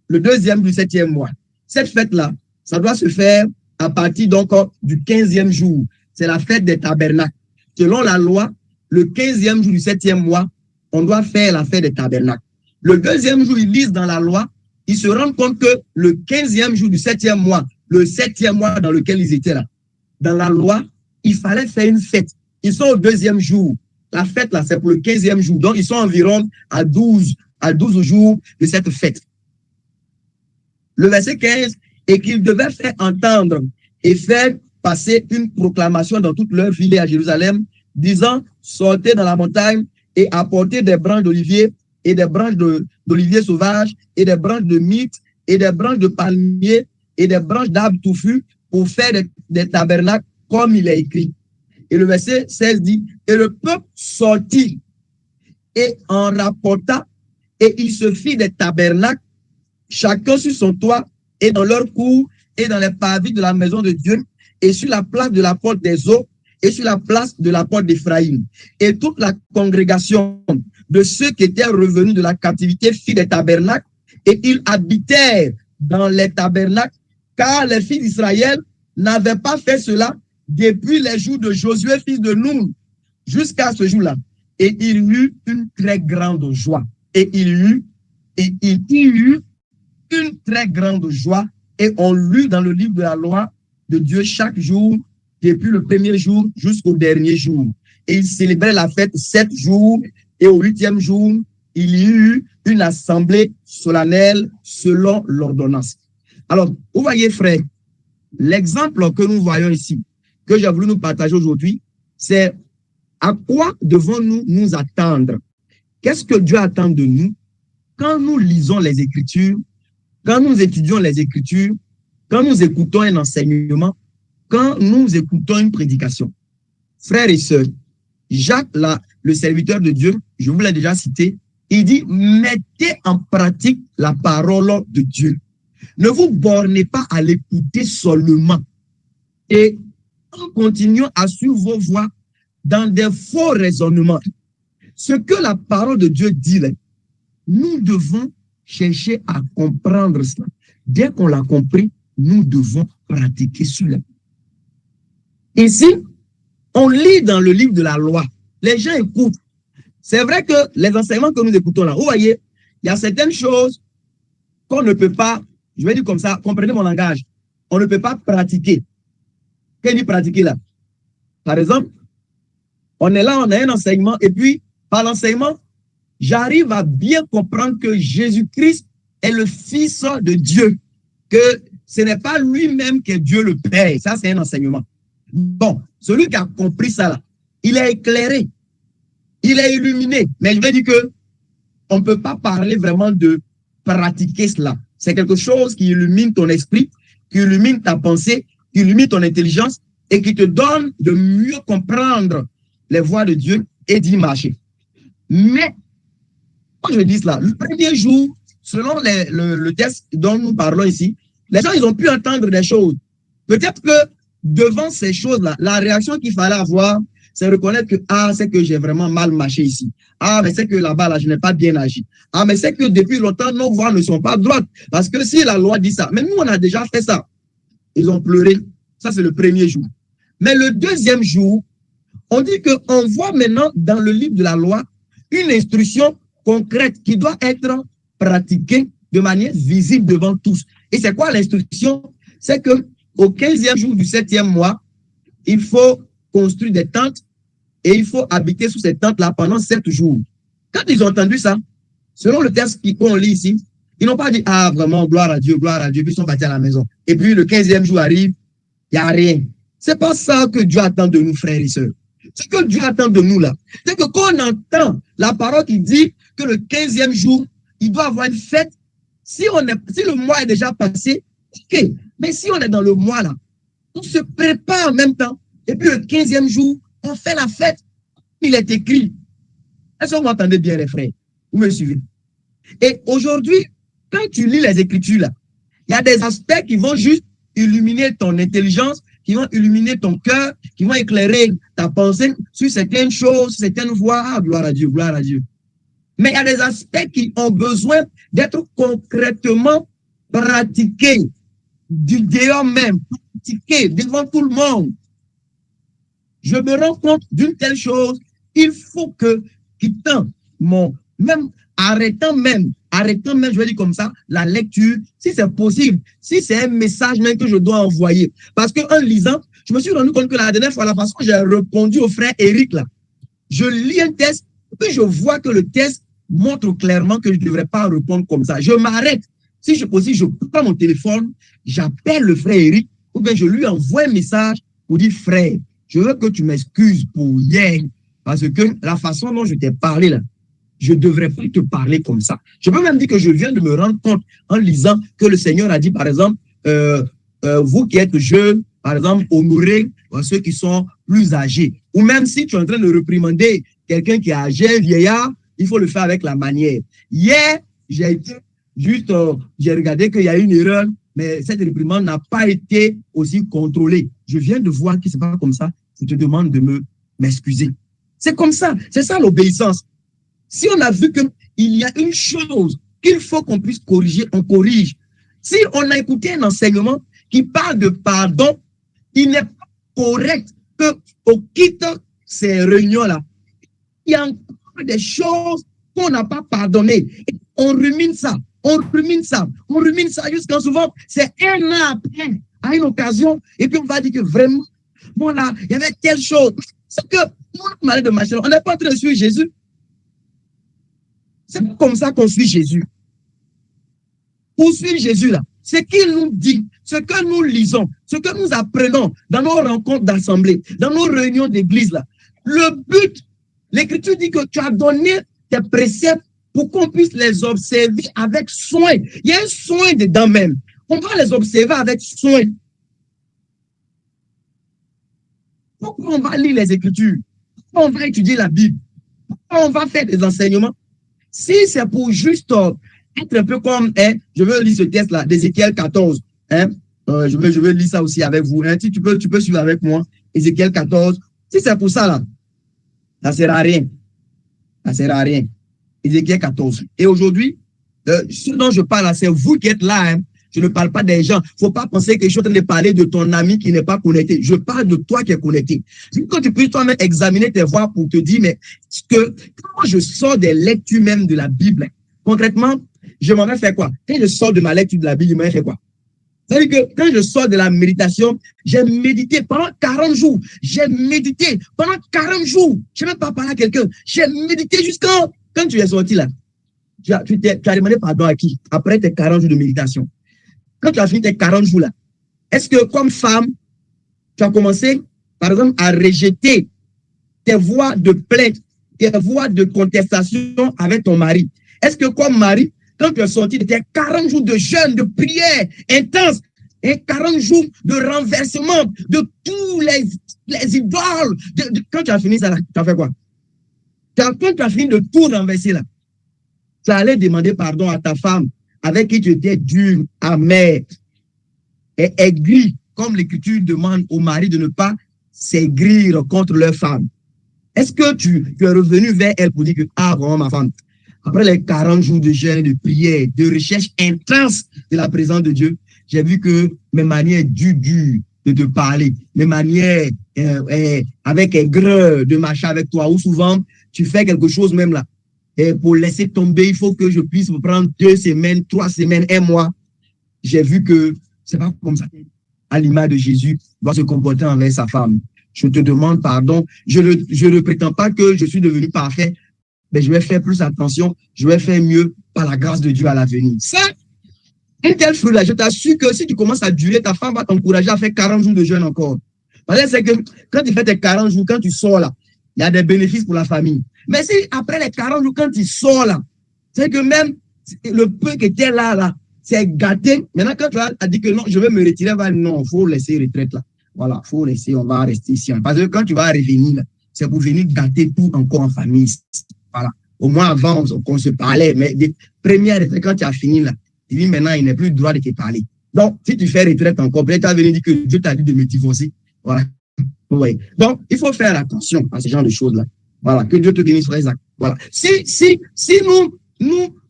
le 2e du 7e mois. Cette fête-là, ça doit se faire à partir donc du 15e jour. C'est la fête des tabernacles. Selon la loi, le 15e jour du 7e mois, on doit faire la fête des tabernacles. Le 2e jour, ils lisent dans la loi, ils se rendent compte que le 15e jour du 7e mois, le 7e mois dans lequel ils étaient là, dans la loi, il fallait faire une fête. Ils sont au 2e jour. La fête, là, c'est pour le 15e jour. Donc, ils sont environ à 12 jours de cette fête. Le verset 15 est qu'ils devaient faire entendre et faire passer une proclamation dans toute leur ville à Jérusalem, disant, sortez dans la montagne et apportez des branches d'olivier et des branches d'olivier sauvage et des branches de myrte et des branches de palmier et des branches d'arbres touffus pour faire des tabernacles comme il est écrit. Et le verset 16 dit, et le peuple sortit et en rapporta et il se fit des tabernacles, chacun sur son toit et dans leur cour et dans les parvis de la maison de Dieu et sur la place de la porte des eaux et sur la place de la porte d'Éphraïm. Et toute la congrégation de ceux qui étaient revenus de la captivité fit des tabernacles et ils habitèrent dans les tabernacles car les fils d'Israël n'avaient pas fait cela depuis les jours de Josué, fils de Nun, jusqu'à ce jour-là. Et il y eut une très grande joie. Et il y eut une très grande joie. Et on lut dans le livre de la loi de Dieu chaque jour, depuis le premier jour jusqu'au dernier jour. Et ils célébraient la fête 7 jours. Et au 8e jour, il y eut une assemblée solennelle selon l'ordonnance. Alors, vous voyez, frère, l'exemple que nous voyons ici, que j'ai voulu nous partager aujourd'hui, c'est à quoi devons-nous nous attendre? Qu'est-ce que Dieu attend de nous quand nous lisons les Écritures, quand nous étudions les Écritures, quand nous écoutons un enseignement, quand nous écoutons une prédication? Frères et sœurs, Jacques, le serviteur de Dieu, je vous l'ai déjà cité, il dit, mettez en pratique la parole de Dieu. Ne vous bornez pas à l'écouter seulement. Et en continuant à suivre vos voies dans des faux raisonnements. Ce que la parole de Dieu dit, là, nous devons chercher à comprendre cela. Dès qu'on l'a compris, nous devons pratiquer cela. Ici, on lit dans le livre de la loi. Les gens écoutent. C'est vrai que les enseignements que nous écoutons là, vous voyez, il y a certaines choses qu'on ne peut pas, je vais dire comme ça, comprenez mon langage, on ne peut pas pratiquer. Qu'est-ce dit pratiquer là? Par exemple, on est là, on a un enseignement, et puis, par l'enseignement, j'arrive à bien comprendre que Jésus-Christ est le Fils de Dieu, que ce n'est pas lui-même qui est Dieu le Père. Ça, c'est un enseignement. Bon, celui qui a compris ça là, il est éclairé, il est illuminé. Mais je vais dire que on ne peut pas parler vraiment de pratiquer cela. C'est quelque chose qui illumine ton esprit, qui illumine ta pensée, qui illumine ton intelligence et qui te donne de mieux comprendre les voies de Dieu et d'y marcher. Mais, quand je dis cela, le premier jour, selon le texte dont nous parlons ici, les gens, ils ont pu entendre des choses. Peut-être que devant ces choses-là, la réaction qu'il fallait avoir, c'est reconnaître que, ah, c'est que j'ai vraiment mal marché ici. Ah, mais c'est que là-bas, là, je n'ai pas bien agi. Ah, mais c'est que depuis longtemps, nos voies ne sont pas droites. Parce que si la loi dit ça, mais nous, on a déjà fait ça. Ils ont pleuré. Ça, c'est le premier jour. Mais le deuxième jour, on dit qu'on voit maintenant dans le livre de la loi une instruction concrète qui doit être pratiquée de manière visible devant tous. Et c'est quoi l'instruction? C'est que au 15e jour du 7e mois, il faut construire des tentes et il faut habiter sous ces tentes-là pendant 7 jours. Quand ils ont entendu ça, selon le texte qu'on lit ici, ils n'ont pas dit, ah, vraiment, gloire à Dieu, puis ils sont partis à la maison. Et puis le 15e jour arrive, il n'y a rien. C'est pas ça que Dieu attend de nous, frères et sœurs. Ce que Dieu attend de nous là, c'est que quand on entend la parole qui dit que le 15e jour, il doit avoir une fête, si le mois est déjà passé, ok. Mais si on est dans le mois là, on se prépare en même temps. Et puis le 15e jour, on fait la fête. Il est écrit. Est-ce que vous m'entendez bien, les frères? Vous me suivez? Et aujourd'hui, quand tu lis les Écritures là, il y a des aspects qui vont juste illuminer ton intelligence, qui vont illuminer ton cœur, qui vont éclairer ta pensée sur certaines choses, certaines voies. Ah, gloire à Dieu, gloire à Dieu. Mais il y a des aspects qui ont besoin d'être concrètement pratiqués, du dehors même, pratiqués devant tout le monde. Je me rends compte d'une telle chose, il faut que, quittant même arrêtant même, je vais dire comme ça, la lecture, si c'est possible, si c'est un message même que je dois envoyer. Parce qu'en lisant, je me suis rendu compte que la dernière fois, la façon dont j'ai répondu au frère Eric, là, je lis un texte, puis je vois que le texte montre clairement que je ne devrais pas répondre comme ça. Je m'arrête. Si je possible, je prends mon téléphone, j'appelle le frère Eric, ou bien je lui envoie un message pour dire, frère, je veux que tu m'excuses pour hier, parce que la façon dont je t'ai parlé là, je ne devrais pas te parler comme ça. Je peux même dire que je viens de me rendre compte en lisant que le Seigneur a dit, par exemple, vous qui êtes jeunes, par exemple, honorez ceux qui sont plus âgés. Ou même si tu es en train de réprimander quelqu'un qui est âgé, vieillard, il faut le faire avec la manière. Hier, j'ai été juste, j'ai regardé qu'il y a une erreur, mais cette réprimande n'a pas été aussi contrôlée. Je viens de voir que ce n'est pas comme ça. Je te demande de m'excuser. C'est comme ça. C'est ça l'obéissance. Si on a vu qu'il y a une chose qu'il faut qu'on puisse corriger, on corrige. Si on a écouté un enseignement qui parle de pardon, il n'est pas correct qu'on quitte ces réunions-là. Il y a encore des choses qu'on n'a pas pardonnées. Et on rumine ça, jusqu'à souvent, c'est un an après, à une occasion, et puis on va dire que vraiment, bon là, il y avait telle chose. C'est que, on n'est pas en train de suivre Jésus. C'est comme ça qu'on suit Jésus. Pour suivre Jésus, là, ce qu'il nous dit, ce que nous lisons, ce que nous apprenons dans nos rencontres d'assemblée, dans nos réunions d'église, là, le but, l'Écriture dit que tu as donné tes préceptes pour qu'on puisse les observer avec soin. Il y a un soin dedans même. On va les observer avec soin. Pourquoi on va lire les Écritures? Pourquoi on va étudier la Bible? Pourquoi on va faire des enseignements? Si c'est pour juste être un peu comme, je veux lire ce texte-là, d'Ézéchiel 14. Je veux lire ça aussi avec vous. Si tu peux suivre avec moi, Ézéchiel 14. Si c'est pour ça, là, ça ne sert à rien. Ça ne sert à rien. Ézéchiel 14. Et aujourd'hui, ce dont je parle, c'est vous qui êtes là. Je ne parle pas des gens. Il ne faut pas penser que je suis en train de parler de ton ami qui n'est pas connecté. Je parle de toi qui es connecté. Quand tu peux toi-même examiner tes voix pour te dire, mais quand je sors des lectures même de la Bible, concrètement, je m'en vais faire quoi? Quand je sors de ma lecture de la Bible, je m'en vais faire quoi? C'est-à-dire que quand je sors de la méditation, j'ai médité pendant 40 jours. J'ai médité pendant 40 jours. Je n'ai même pas parlé à quelqu'un. J'ai médité jusqu'à quand tu es sorti là. Tu as demandé pardon à qui? Après tes 40 jours de méditation. Quand tu as fini tes 40 jours là, est-ce que comme femme, tu as commencé, par exemple, à rejeter tes voix de plainte, tes voix de contestation avec ton mari? Est-ce que comme mari, quand tu es sorti de tes 40 jours de jeûne, de prière intense, et 40 jours de renversement de tous les idoles, quand tu as fini ça, tu as fait quoi? Quand tu as fini de tout renverser là, tu allais demander pardon à ta femme avec qui tu étais dur, amer et aigri, comme l'Écriture demande aux maris de ne pas s'aigrir contre leur femme. Est-ce que tu es revenu vers elle pour dire que, ah, vraiment, ma femme, après les 40 jours de jeûne, de prière, de recherche intense de la présence de Dieu, j'ai vu que mes manières dures de te parler, mes manières avec aigreur de marcher avec toi, ou souvent tu fais quelque chose même là, et pour laisser tomber, il faut que je puisse me prendre 2 semaines, 3 semaines, 1 mois. J'ai vu que c'est pas comme ça. À l'image de Jésus, doit se comporter envers sa femme. Je te demande pardon. Je ne prétends pas que je suis devenu parfait, mais je vais faire plus attention. Je vais faire mieux par la grâce de Dieu à l'avenir. Ça, un tel fruit-là, je t'assure que si tu commences à durer, ta femme va t'encourager à faire 40 jours de jeûne encore. Parce que c'est que quand tu fais tes 40 jours, quand tu sors là, il y a des bénéfices pour la famille. Mais si après les 40 jours, quand tu sors là, c'est que même le peu qui était là, c'est gâté. Maintenant, quand tu as dit que non, je vais me retirer, non, il faut laisser retraite là. Voilà, il faut laisser, on va rester ici. Parce que quand tu vas revenir, c'est pour venir gâter tout encore en famille. Voilà. Au moins avant, on se parlait, mais des premières retraites, quand tu as fini là, tu dis maintenant, il n'est plus le droit de te parler. Donc, si tu fais retraite encore, peut-être tu vas venir dire que Dieu t'a dit de me divorcer. Voilà. Vous voyez. Donc, il faut faire attention à ce genre de choses-là. Voilà. Que Dieu te bénisse, frère Isaac. Voilà. Si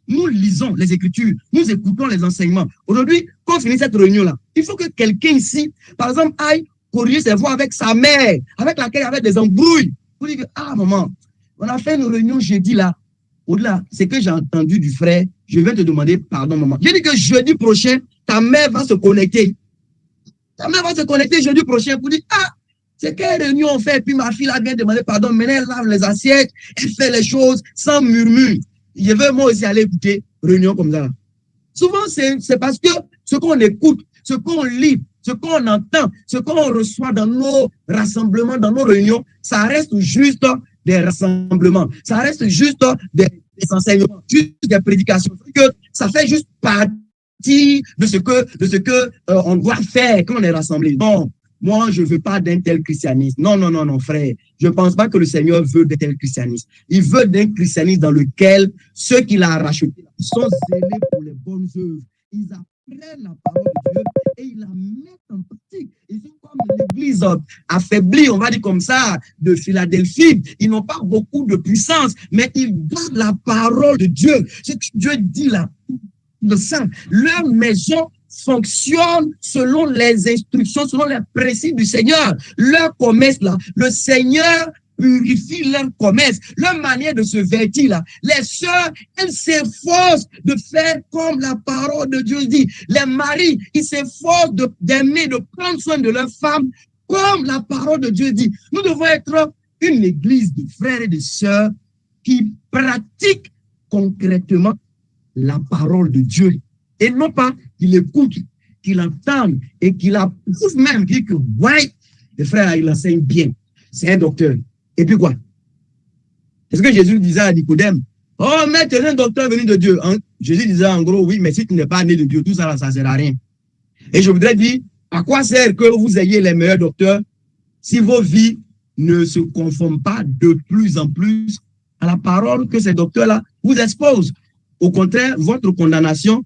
nous lisons les Écritures, nous écoutons les enseignements. Aujourd'hui, quand on finit cette réunion-là, il faut que quelqu'un ici, par exemple, aille corriger ses voix avec sa mère, avec laquelle il y avait des embrouilles. Pour dire que, ah, maman, on a fait une réunion jeudi là. Au-delà, c'est que j'ai entendu du frère, je vais te demander pardon, maman. J'ai dit que jeudi prochain, ta mère va se connecter. Ta mère va se connecter jeudi prochain pour dire, ah, c'est quelle réunion on fait, puis ma fille là vient demander pardon, maintenant elle lave les assiettes, elle fait les choses sans murmure. Je veux moi aussi aller écouter réunion comme ça. Là. Souvent, c'est parce que ce qu'on écoute, ce qu'on lit, ce qu'on entend, ce qu'on reçoit dans nos rassemblements, dans nos réunions, ça reste juste des rassemblements, ça reste juste des enseignements, juste des prédications. Ça fait juste partie de ce que on doit faire quand on est rassemblé. Non, moi, je ne veux pas d'un tel christianisme. Non, non, non, non, frère. Je ne pense pas que le Seigneur veut d'un tel christianisme. Il veut d'un christianisme dans lequel ceux qu'il a rachetés sont zélés pour les bonnes œuvres. Ils apprennent la parole de Dieu et ils la mettent en pratique. Ils sont comme l'église affaiblie, on va dire comme ça, de Philadelphie. Ils n'ont pas beaucoup de puissance, mais ils gardent la parole de Dieu. Ce que Dieu dit là, le Saint, leur maison fonctionne selon les instructions, selon les principes du Seigneur. Leur commerce là, le Seigneur purifie leur commerce, leur manière de se vêtir là. Les sœurs, elles s'efforcent de faire comme la parole de Dieu dit. Les maris, ils s'efforcent d'aimer, de prendre soin de leurs femmes comme la parole de Dieu dit. Nous devons être une église de frères et de sœurs qui pratiquent concrètement la parole de Dieu. Et non pas qu'il écoute, qu'il entende et qu'il approuve même, qu'il dit que, ouais, le frère, il enseigne bien. C'est un docteur. Et puis quoi? Est-ce que Jésus disait à Nicodème, oh, mais tu es un docteur venu de Dieu. Hein? Jésus disait en gros, oui, mais si tu n'es pas né de Dieu, tout ça, ça ne sert à rien. Et je voudrais dire, à quoi sert que vous ayez les meilleurs docteurs si vos vies ne se conforment pas de plus en plus à la parole que ces docteurs-là vous exposent? Au contraire, votre condamnation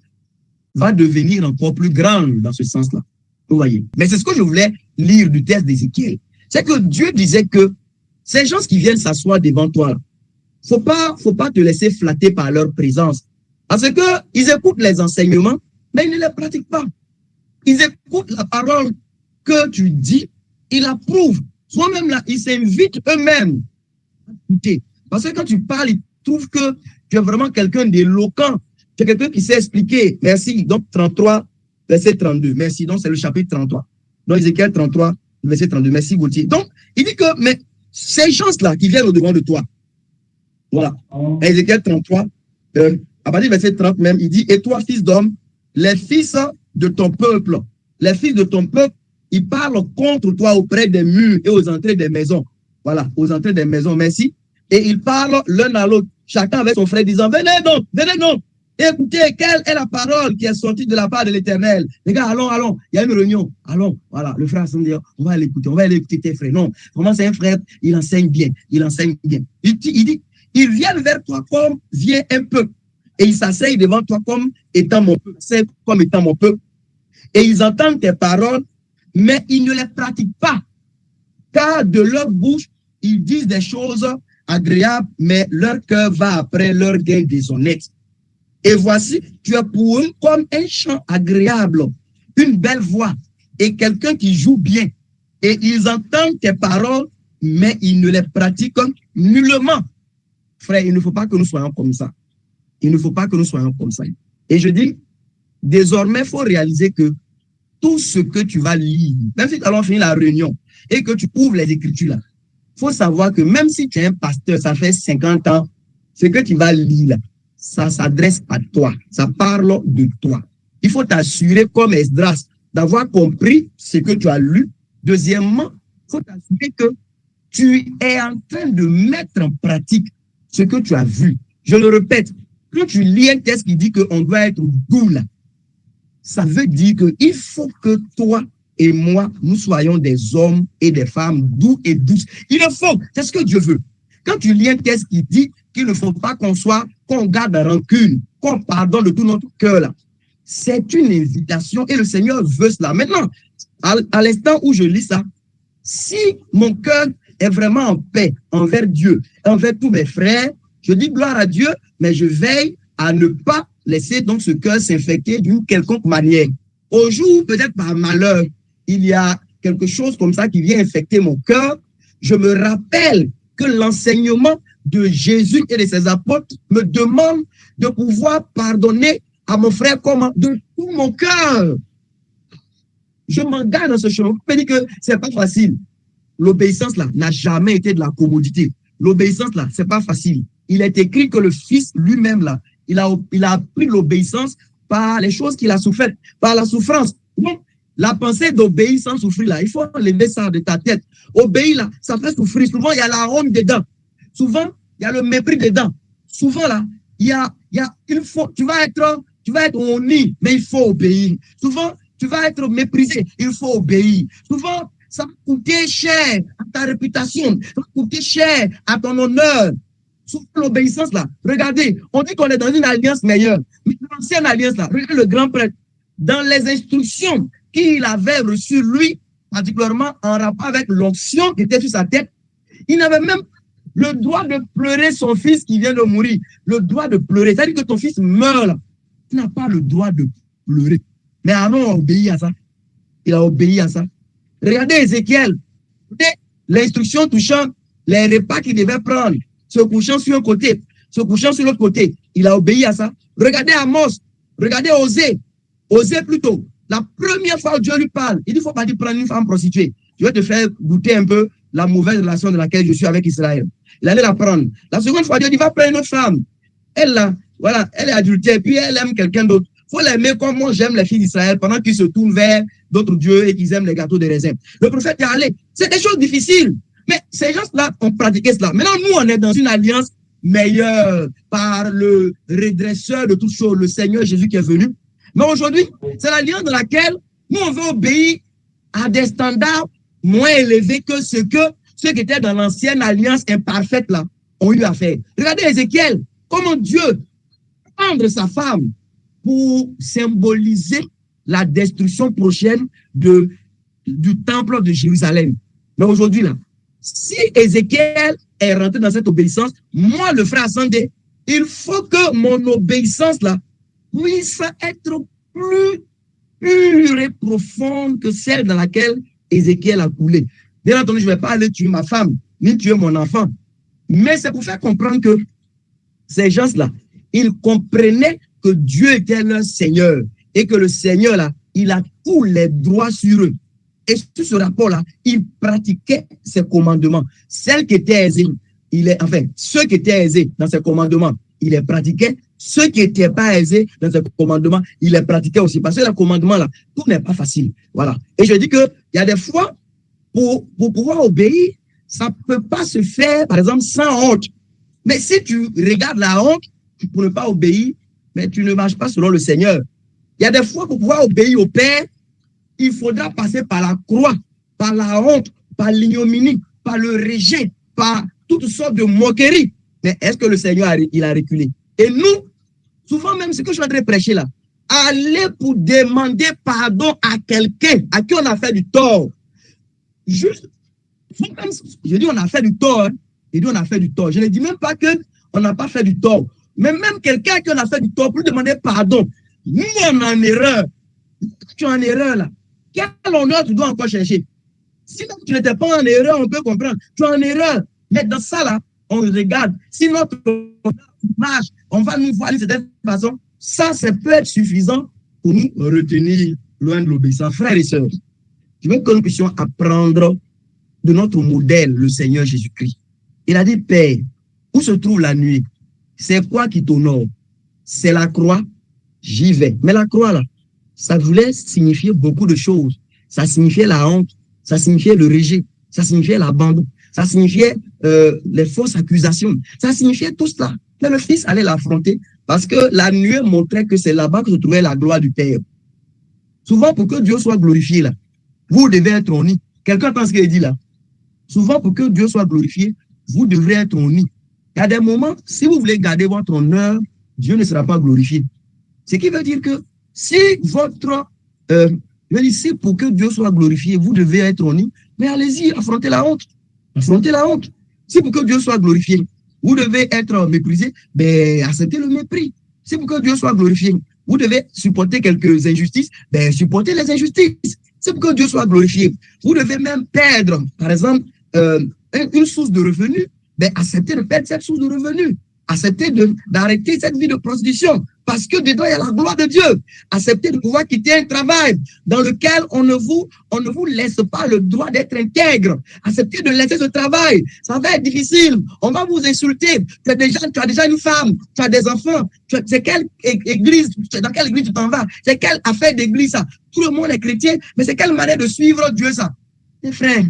va devenir encore plus grande dans ce sens-là. Vous voyez. Mais c'est ce que je voulais lire du texte d'Ézéchiel. C'est que Dieu disait que ces gens qui viennent s'asseoir devant toi, faut pas te laisser flatter par leur présence. Parce que ils écoutent les enseignements, mais ils ne les pratiquent pas. Ils écoutent la parole que tu dis, ils l'approuvent. Soit-même là, ils s'invitent eux-mêmes à écouter. Parce que quand tu parles, ils trouvent que tu es vraiment quelqu'un d'éloquent. Tu es quelqu'un qui sait expliquer. Merci. Donc, 33, verset 32. Merci. Donc, c'est le chapitre 33. Donc, Ézéchiel 33, verset 32. Merci, Gauthier. Donc, il dit que, mais ces gens-là qui viennent au-devant de toi, voilà. Ézéchiel 33, à partir du verset 30 même, il dit, et toi, fils d'homme, les fils de ton peuple, ils parlent contre toi auprès des murs et aux entrées des maisons. Voilà, aux entrées des maisons. Merci. Et ils parlent l'un à l'autre, chacun avec son frère, disant, venez donc. Écoutez, quelle est la parole qui est sortie de la part de l'Éternel? Les gars, allons, il y a une réunion, allons, voilà, le frère se dit, on va aller écouter tes frères. Non, vraiment, c'est un frère, il enseigne bien. Il dit, ils viennent vers toi comme vient un peuple, et ils s'asseyent devant toi comme étant mon peuple, et ils entendent tes paroles, mais ils ne les pratiquent pas, car de leur bouche, ils disent des choses agréables, mais leur cœur va après leur gain déshonnête. Et voici, tu es pour eux comme un chant agréable, une belle voix et quelqu'un qui joue bien. Et ils entendent tes paroles, mais ils ne les pratiquent nullement. Frère, il ne faut pas que nous soyons comme ça. Et je dis, désormais, il faut réaliser que tout ce que tu vas lire, même si tu allons finir la réunion et que tu ouvres les Écritures là, il faut savoir que même si tu es un pasteur, ça fait 50 ans, ce que tu vas lire là, ça s'adresse à toi, ça parle de toi. Il faut t'assurer comme Esdras d'avoir compris ce que tu as lu. Deuxièmement, il faut t'assurer que tu es en train de mettre en pratique ce que tu as vu. Je le répète, quand tu lis un texte qui dit qu'on doit être doux là, ça veut dire qu'il faut que toi et moi, nous soyons des hommes et des femmes doux et douces. Il le faut, c'est ce que Dieu veut. Quand tu lis un texte qui dit qu'il ne faut pas qu'on garde la rancune, qu'on pardonne de tout notre cœur là, C'est une invitation et le Seigneur veut cela. Maintenant, à l'instant où je lis ça, si mon cœur est vraiment en paix envers Dieu, envers tous mes frères, je dis gloire à Dieu, mais je veille à ne pas laisser donc ce cœur s'infecter d'une quelconque manière. Au jour, peut-être par malheur, il y a quelque chose comme ça qui vient infecter mon cœur, je me rappelle que l'enseignement de Jésus et de ses apôtres me demande de pouvoir pardonner à mon frère comment de tout mon cœur. Je m'engage dans ce chemin. Je me dis que c'est pas facile. L'obéissance là n'a jamais été de la commodité. L'obéissance là, c'est pas facile. Il est écrit que le Fils lui-même là, il a appris l'obéissance par les choses qu'il a souffert, par la souffrance. Donc, la pensée d'obéir sans souffrir là, il faut enlever ça de ta tête. Obéir là, ça fait souffrir. Souvent, il y a la honte dedans. Souvent, il y a le mépris dedans. Souvent là, tu vas être honni, mais il faut obéir. Souvent, tu vas être méprisé, il faut obéir. Souvent, ça va coûter cher à ta réputation, ça va coûter cher à ton honneur. Souvent, l'obéissance là, regardez, on dit qu'on est dans une alliance meilleure. Mais l'ancienne alliance là, regardez le grand prêtre, dans les instructions qu'il avait reçues, lui, particulièrement en rapport avec l'onction qui était sur sa tête, il n'avait même le droit de pleurer son fils qui vient de mourir. Le droit de pleurer. C'est-à-dire que ton fils meurt là. Tu n'as pas le droit de pleurer. Mais Aaron a obéi à ça. Il a obéi à ça. Regardez Ézéchiel. L'instruction touchant les repas qu'il devait prendre, se couchant sur un côté, se couchant sur l'autre côté. Il a obéi à ça. Regardez Amos. Regardez Osée. Osée plutôt. La première fois où Dieu lui parle, il dit, il ne faut pas dire prendre une femme prostituée. Je vais te faire goûter un peu la mauvaise relation de laquelle je suis avec Israël. Il allait la prendre. La seconde fois, Dieu dit, va prendre une autre femme. Elle, là, voilà, elle est adultère, puis elle aime quelqu'un d'autre. Il faut l'aimer comme moi j'aime les filles d'Israël pendant qu'ils se tournent vers d'autres dieux et qu'ils aiment les gâteaux de raisin. Le prophète est allé. C'est des choses difficiles. Mais ces gens-là ont pratiqué cela. Maintenant, nous, on est dans une alliance meilleure par le redresseur de toutes choses, le Seigneur Jésus qui est venu. Mais aujourd'hui, c'est l'alliance dans laquelle nous, on veut obéir à des standards moins élevés que ceux qui étaient dans l'ancienne alliance imparfaite là ont eu à faire. Regardez Ézéchiel, comment Dieu prendre sa femme pour symboliser la destruction prochaine du temple de Jérusalem. Mais aujourd'hui là, si Ézéchiel est rentré dans cette obéissance, moi le frère Sandé, il faut que mon obéissance là puisse être plus pure et profonde que celle dans laquelle Ézéchiel a coulé. Bien entendu, je ne vais pas aller tuer ma femme, ni tuer mon enfant. Mais c'est pour faire comprendre que ces gens-là, ils comprenaient que Dieu était leur Seigneur et que le Seigneur, là, il a tous les droits sur eux. Et sur ce rapport-là, ils pratiquaient ses commandements. Ceux qui étaient aisés dans ses commandements, ils les pratiquaient. Ceux qui n'étaient pas aisés dans ses commandements, ils les pratiquaient aussi. Parce que les commandements-là, tout n'est pas facile. Voilà. Et je dis qu'il y a des fois, pour pouvoir obéir, ça ne peut pas se faire, par exemple, sans honte. Mais si tu regardes la honte, pour ne pas obéir, mais tu ne marches pas selon le Seigneur. Il y a des fois, pour pouvoir obéir au Père, il faudra passer par la croix, par la honte, par l'ignominie, par le rejet, par toutes sortes de moqueries. Mais est-ce que le Seigneur, il a reculé? Et nous, souvent même, ce que je suis en train de prêcher là, aller pour demander pardon à quelqu'un à qui on a fait du tort. Juste, je dis on a fait du tort. Hein. Je dis on a fait du tort. Je ne dis même pas qu'on n'a pas fait du tort. Mais même quelqu'un à qui on a fait du tort, pour lui demander pardon. Nous, on est en erreur. Tu es en erreur là. Quel honneur tu dois encore chercher? Sinon, tu n'étais pas en erreur, on peut comprendre. Tu es en erreur. Mais dans ça là, on regarde. Si notre marche, on va nous voir d'une certaine façon. Ça peut être suffisant pour nous retenir loin de l'obéissance. Frères et sœurs, je veux que nous puissions apprendre de notre modèle, le Seigneur Jésus-Christ. Il a dit, Père, où se trouve la nuit? C'est quoi qui t'honore? C'est la croix, j'y vais. Mais la croix, là, ça voulait signifier beaucoup de choses. Ça signifiait la honte, ça signifiait le rejet, ça signifiait l'abandon, ça signifiait les fausses accusations, ça signifiait tout cela. Mais le Fils allait l'affronter parce que la nuée montrait que c'est là-bas que se trouvait la gloire du Père. Souvent, pour que Dieu soit glorifié, là, vous devez être honni. Quelqu'un pense ce qu'il dit là. Souvent, pour que Dieu soit glorifié, vous devrez être honni. Il y a des moments, si vous voulez garder votre honneur, Dieu ne sera pas glorifié. Ce qui veut dire que Si votre, si pour que Dieu soit glorifié, vous devez être honni, mais allez-y, affrontez la honte. Affrontez la honte. Si pour que Dieu soit glorifié, vous devez être méprisé, ben, acceptez le mépris. Si pour que Dieu soit glorifié, vous devez supporter quelques injustices, ben, supportez les injustices. Si pour que Dieu soit glorifié, vous devez même perdre, par exemple, une source de revenus, ben, acceptez de perdre cette source de revenus. Acceptez d'arrêter cette vie de prostitution parce que dedans, il y a la gloire de Dieu. Acceptez de pouvoir quitter un travail dans lequel on ne vous laisse pas le droit d'être intègre. Acceptez de laisser ce travail. Ça va être difficile. On va vous insulter. Tu as déjà une femme, tu as des enfants. C'est quelle église, dans quelle église tu t'en vas? C'est quelle affaire d'église ça? Tout le monde est chrétien, mais c'est quelle manière de suivre Dieu ça? Mes frères,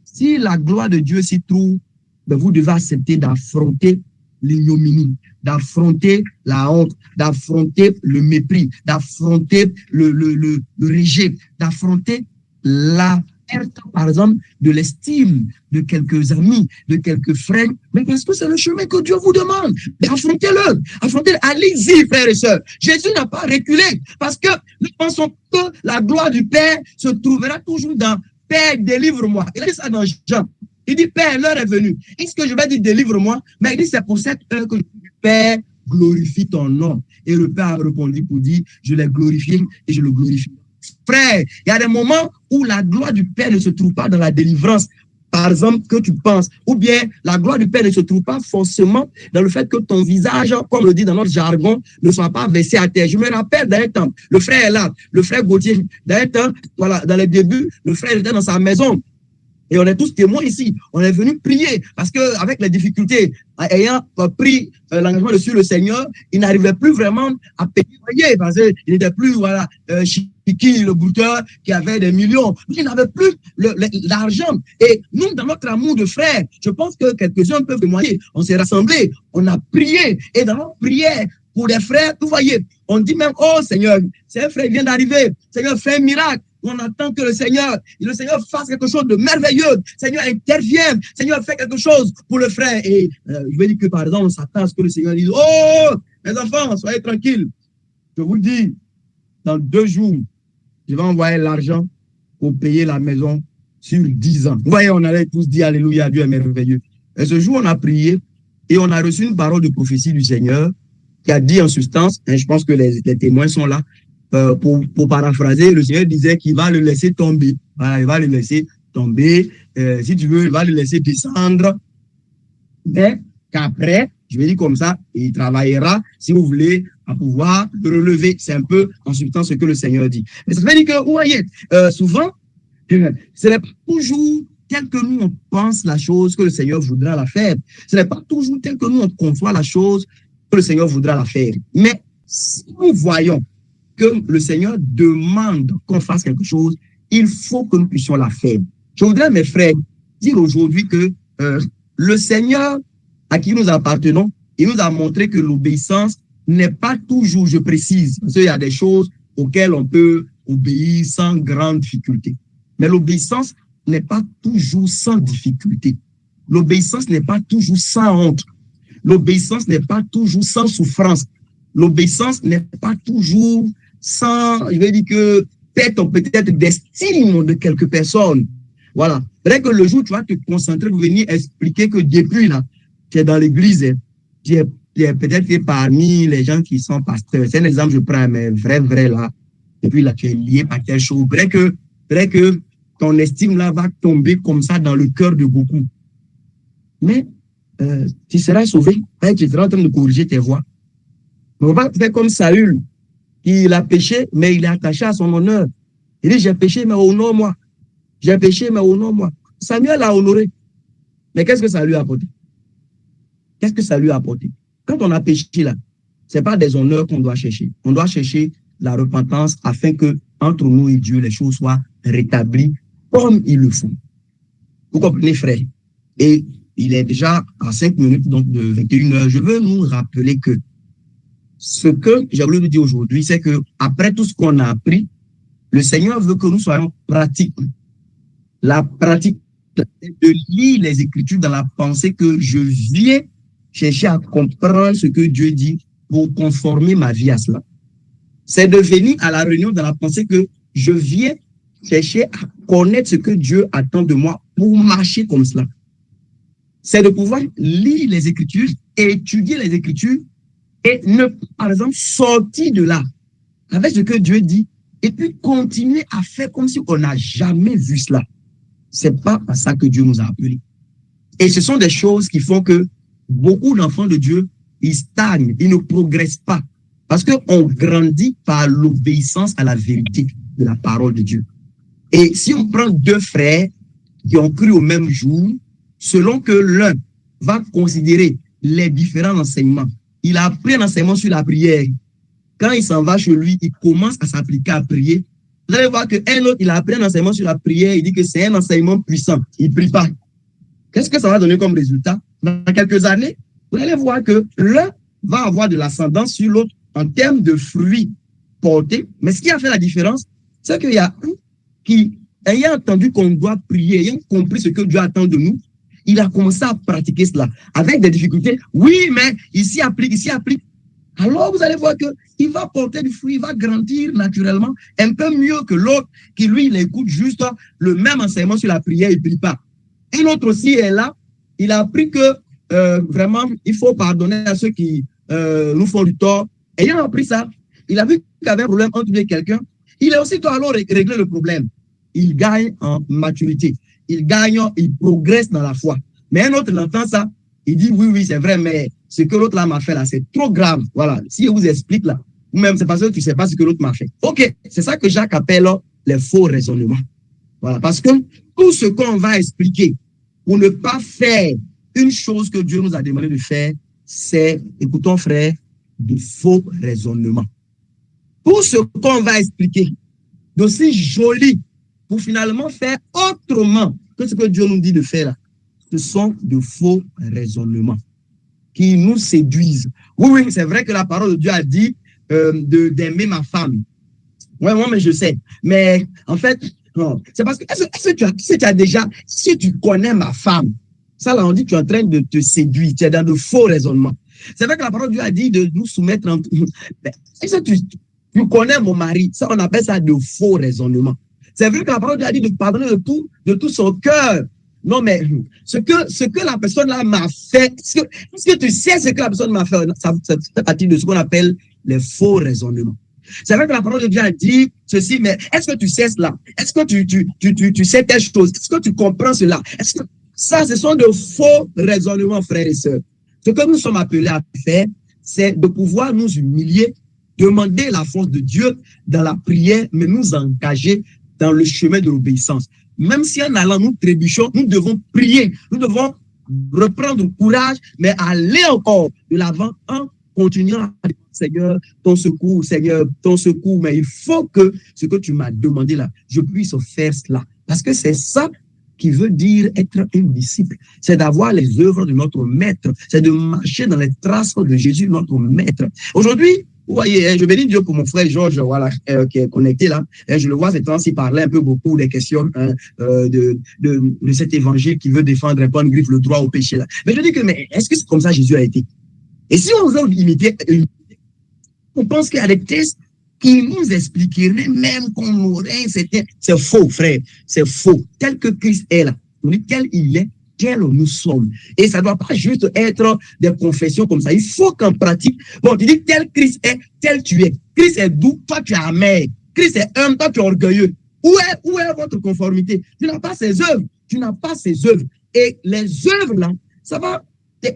si la gloire de Dieu s'y trouve, ben vous devez accepter d'affronter l'ignominie, d'affronter la honte, d'affronter le mépris, d'affronter le rejet, d'affronter la perte, par exemple, de l'estime de quelques amis, de quelques frères, mais parce que c'est le chemin que Dieu vous demande. Affrontez-le, affrontez-le, allez-y, frères et sœurs. Jésus n'a pas reculé parce que nous pensons que la gloire du Père se trouvera toujours dans Père, délivre-moi. Il a dit ça dans Jean. Il dit, Père, l'heure est venue. Est-ce que je vais dire, délivre-moi? Mais il dit, c'est pour cette heure que Père, glorifie ton nom. Et le Père a répondu pour dire, je l'ai glorifié et je le glorifie. Frère, il y a des moments où la gloire du Père ne se trouve pas dans la délivrance, par exemple, que tu penses, ou bien la gloire du Père ne se trouve pas forcément dans le fait que ton visage, comme on le dit dans notre jargon, ne soit pas versé à terre. Je me rappelle d'un temps, le frère est là, le frère Gauthier, d'un temps, voilà, dans les débuts, le frère était dans sa maison. Et on est tous témoins ici. On est venu prier parce que avec les difficultés, ayant pris l'engagement de suivre le Seigneur, il n'arrivait plus vraiment à payer parce qu'il n'était plus, voilà, Chiki, le brouteur, qui avait des millions. Il n'avait plus l'argent. Et nous, dans notre amour de frères, je pense que quelques-uns peuvent témoigner. On s'est rassemblés, on a prié. Et dans notre prière, pour les frères, vous voyez, on dit même, oh Seigneur, c'est un frère qui vient d'arriver. Seigneur, fais un miracle. On attend que le Seigneur fasse quelque chose de merveilleux. Seigneur, intervienne. Seigneur, fait quelque chose pour le frère. Et je vais dire que, par exemple, on s'attend à ce que le Seigneur dise, oh, mes enfants, soyez tranquilles. Je vous le dis, dans 2 jours, je vais envoyer l'argent pour payer la maison sur 10 ans. Vous voyez, on allait tous dire, alléluia, Dieu est merveilleux. Et ce jour, on a prié et on a reçu une parole de prophétie du Seigneur qui a dit en substance, et je pense que les témoins sont là, pour paraphraser, le Seigneur disait qu'il va le laisser tomber. Voilà, il va le laisser tomber. Si tu veux, il va le laisser descendre. Mais qu'après, je vais dire comme ça, il travaillera, si vous voulez, à pouvoir le relever. C'est un peu en substance ce que le Seigneur dit. Mais ça veut dire que, vous voyez, souvent, ce n'est pas toujours tel que nous on pense la chose que le Seigneur voudra la faire. Ce n'est pas toujours tel que nous on conçoit la chose que le Seigneur voudra la faire. Mais si nous voyons que le Seigneur demande qu'on fasse quelque chose, il faut que nous puissions la faire. Je voudrais, mes frères, dire aujourd'hui que le Seigneur à qui nous appartenons, il nous a montré que l'obéissance n'est pas toujours, je précise, parce qu'il y a des choses auxquelles on peut obéir sans grande difficulté. Mais l'obéissance n'est pas toujours sans difficulté. L'obéissance n'est pas toujours sans honte. L'obéissance n'est pas toujours sans souffrance. L'obéissance n'est pas toujours sans, je vais dire que peut-être d'estime de quelques personnes. Voilà. Vrai que le jour où tu vas te concentrer pour venir expliquer que depuis là, tu es dans l'église, tu es peut-être parmi les gens qui sont pasteurs. C'est un exemple, je prends, mais vrai là. Et puis là, tu es lié par quelque chose. Vrai que ton estime là va tomber comme ça dans le cœur de beaucoup. Mais tu seras sauvé. Tu seras en train de corriger tes voies. On va faire comme Saül. Il a péché, mais il est attaché à son honneur. Il dit, j'ai péché, mais honore-moi. J'ai péché, mais honore-moi. Samuel l'a honoré. Mais qu'est-ce que ça lui a apporté? Qu'est-ce que ça lui a apporté? Quand on a péché là, ce n'est pas des honneurs qu'on doit chercher. On doit chercher la repentance afin que entre nous et Dieu, les choses soient rétablies comme il le faut. Vous comprenez, frère? Et il est déjà à 5 minutes, donc de 21 heures. Je veux nous rappeler que ce que j'ai voulu vous dire aujourd'hui, c'est que après tout ce qu'on a appris, le Seigneur veut que nous soyons pratiques. La pratique de lire les Écritures dans la pensée que je viens chercher à comprendre ce que Dieu dit pour conformer ma vie à cela. C'est de venir à la réunion dans la pensée que je viens chercher à connaître ce que Dieu attend de moi pour marcher comme cela. C'est de pouvoir lire les Écritures, étudier les Écritures et ne, par exemple, sortir de là avec ce que Dieu dit et puis continuer à faire comme si on n'a jamais vu cela. C'est pas à ça que Dieu nous a appelés. Et ce sont des choses qui font que beaucoup d'enfants de Dieu, ils stagnent, ils ne progressent pas. Parce qu'on grandit par l'obéissance à la vérité de la parole de Dieu. Et si on prend deux frères qui ont cru au même jour, selon que l'un va considérer les différents enseignements, il a appris un enseignement sur la prière. Quand il s'en va chez lui, il commence à s'appliquer à prier. Vous allez voir qu'un autre, il a appris un enseignement sur la prière, il dit que c'est un enseignement puissant. Il ne prie pas. Qu'est-ce que ça va donner comme résultat? Dans quelques années, vous allez voir que l'un va avoir de l'ascendance sur l'autre en termes de fruits portés. Mais ce qui a fait la différence, c'est qu'il y a un qui, ayant entendu qu'on doit prier, ayant compris ce que Dieu attend de nous, il a commencé à pratiquer cela avec des difficultés. Oui, mais ici applique, ici applique. Alors vous allez voir qu'il va porter du fruit, il va grandir naturellement un peu mieux que l'autre qui, lui, il écoute juste le même enseignement sur la prière, il ne prie pas. Un autre aussi est là, il a appris que vraiment, il faut pardonner à ceux qui nous font du tort. Ayant appris ça, il a vu qu'il y avait un problème entre lui et quelqu'un. Il a aussitôt alors réglé le problème. Il gagne en maturité. Il gagne, il progresse dans la foi. Mais un autre, il entend ça, il dit oui, c'est vrai, mais ce que l'autre là m'a fait là, c'est trop grave. Voilà, si je vous explique là, ou même c'est parce que tu ne sais pas ce que l'autre m'a fait. Ok, c'est ça que Jacques appelle les faux raisonnements. Voilà, parce que tout ce qu'on va expliquer pour ne pas faire une chose que Dieu nous a demandé de faire, c'est, écoutons frère, de faux raisonnements. Tout ce qu'on va expliquer d'aussi joli pour finalement faire autrement que ce que Dieu nous dit de faire, ce sont de faux raisonnements qui nous séduisent. Oui, c'est vrai que la parole de Dieu a dit d'aimer ma femme. Oui, mais je sais. Mais en fait, non. C'est parce que, est-ce que tu as déjà, si tu connais ma femme, ça là, on dit que tu es en train de te séduire, tu es dans de faux raisonnements. C'est vrai que la parole de Dieu a dit de nous soumettre en. Est-ce que tu connais mon mari? Ça, on appelle ça de faux raisonnements. C'est vrai que la parole de Dieu a dit de pardonner de tout son cœur. Non, mais ce que la personne là m'a fait, est-ce que tu sais ce que la personne m'a fait? Ça fait partie de ce qu'on appelle les faux raisonnements. C'est vrai que la parole de Dieu a dit ceci, mais est-ce que tu sais cela? Est-ce que tu sais telle chose? Est-ce que tu comprends cela? Est-ce que ça, ce sont de faux raisonnements, frères et sœurs. Ce que nous sommes appelés à faire, c'est de pouvoir nous humilier, demander la force de Dieu dans la prière, mais nous engager dans le chemin de l'obéissance. Même si en allant nous trébuchons, nous devons prier, nous devons reprendre courage, mais aller encore de l'avant en continuant à dire, Seigneur, ton secours, mais il faut que ce que tu m'as demandé là, je puisse faire cela. Parce que c'est ça qui veut dire être un disciple. C'est d'avoir les œuvres de notre maître. C'est de marcher dans les traces de Jésus, notre maître. Aujourd'hui, vous voyez, je bénis Dieu pour mon frère Georges, voilà, qui est connecté là. Je le vois ces temps-ci parler un peu beaucoup des questions de cet évangile qui veut défendre un peu en griffe le droit au péché là. Mais je dis que, mais est-ce que c'est comme ça Jésus a été? Et si on veut imiter, on pense qu'il y a des textes qui nous expliqueraient même qu'on aurait, c'est faux, frère, c'est faux. Tel que Christ est là, on dit tel il est, tel nous sommes. Et ça ne doit pas juste être des confessions comme ça. Il faut qu'en pratique, bon, tu dis tel Christ est, tel tu es. Christ est doux, toi tu es amer. Christ est humble, toi tu es orgueilleux. Où est votre conformité? Tu n'as pas ses œuvres. Tu n'as pas ses œuvres. Et les œuvres là, ça va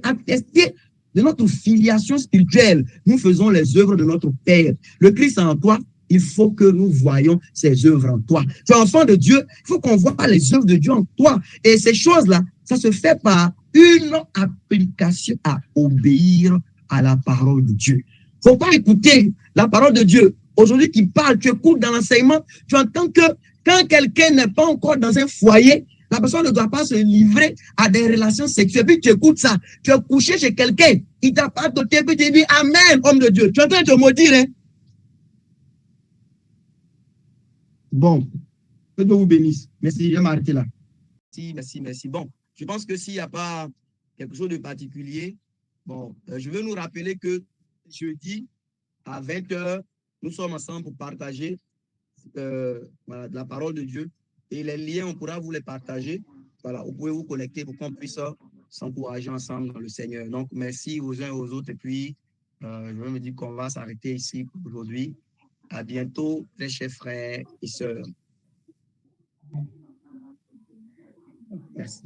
attester de notre filiation spirituelle. Nous faisons les œuvres de notre Père. Le Christ en toi, il faut que nous voyons ses œuvres en toi. Tu es enfant de Dieu, il faut qu'on voit les œuvres de Dieu en toi. Et ces choses-là, ça se fait par une application à obéir à la parole de Dieu. Il ne faut pas écouter la parole de Dieu. Aujourd'hui, qui parle, tu écoutes dans l'enseignement, tu entends que quand quelqu'un n'est pas encore dans un foyer, la personne ne doit pas se livrer à des relations sexuelles. Puis tu écoutes ça. Tu es couché chez quelqu'un. Il t'a pas doté. Puis tu dis Amen, homme de Dieu. Tu es en train de te maudire. Hein? Bon. Que Dieu vous bénisse. Merci. Je vais m'arrêter là. Merci. Bon. Je pense que s'il n'y a pas quelque chose de particulier, bon, je veux nous rappeler que jeudi à 20h, nous sommes ensemble pour partager voilà, de la parole de Dieu. Et les liens, on pourra vous les partager. Voilà, vous pouvez vous connecter pour qu'on puisse s'encourager ensemble dans le Seigneur. Donc, merci aux uns et aux autres. Et puis, je vais me dire qu'on va s'arrêter ici pour aujourd'hui. À bientôt, très chers frères et sœurs. Merci.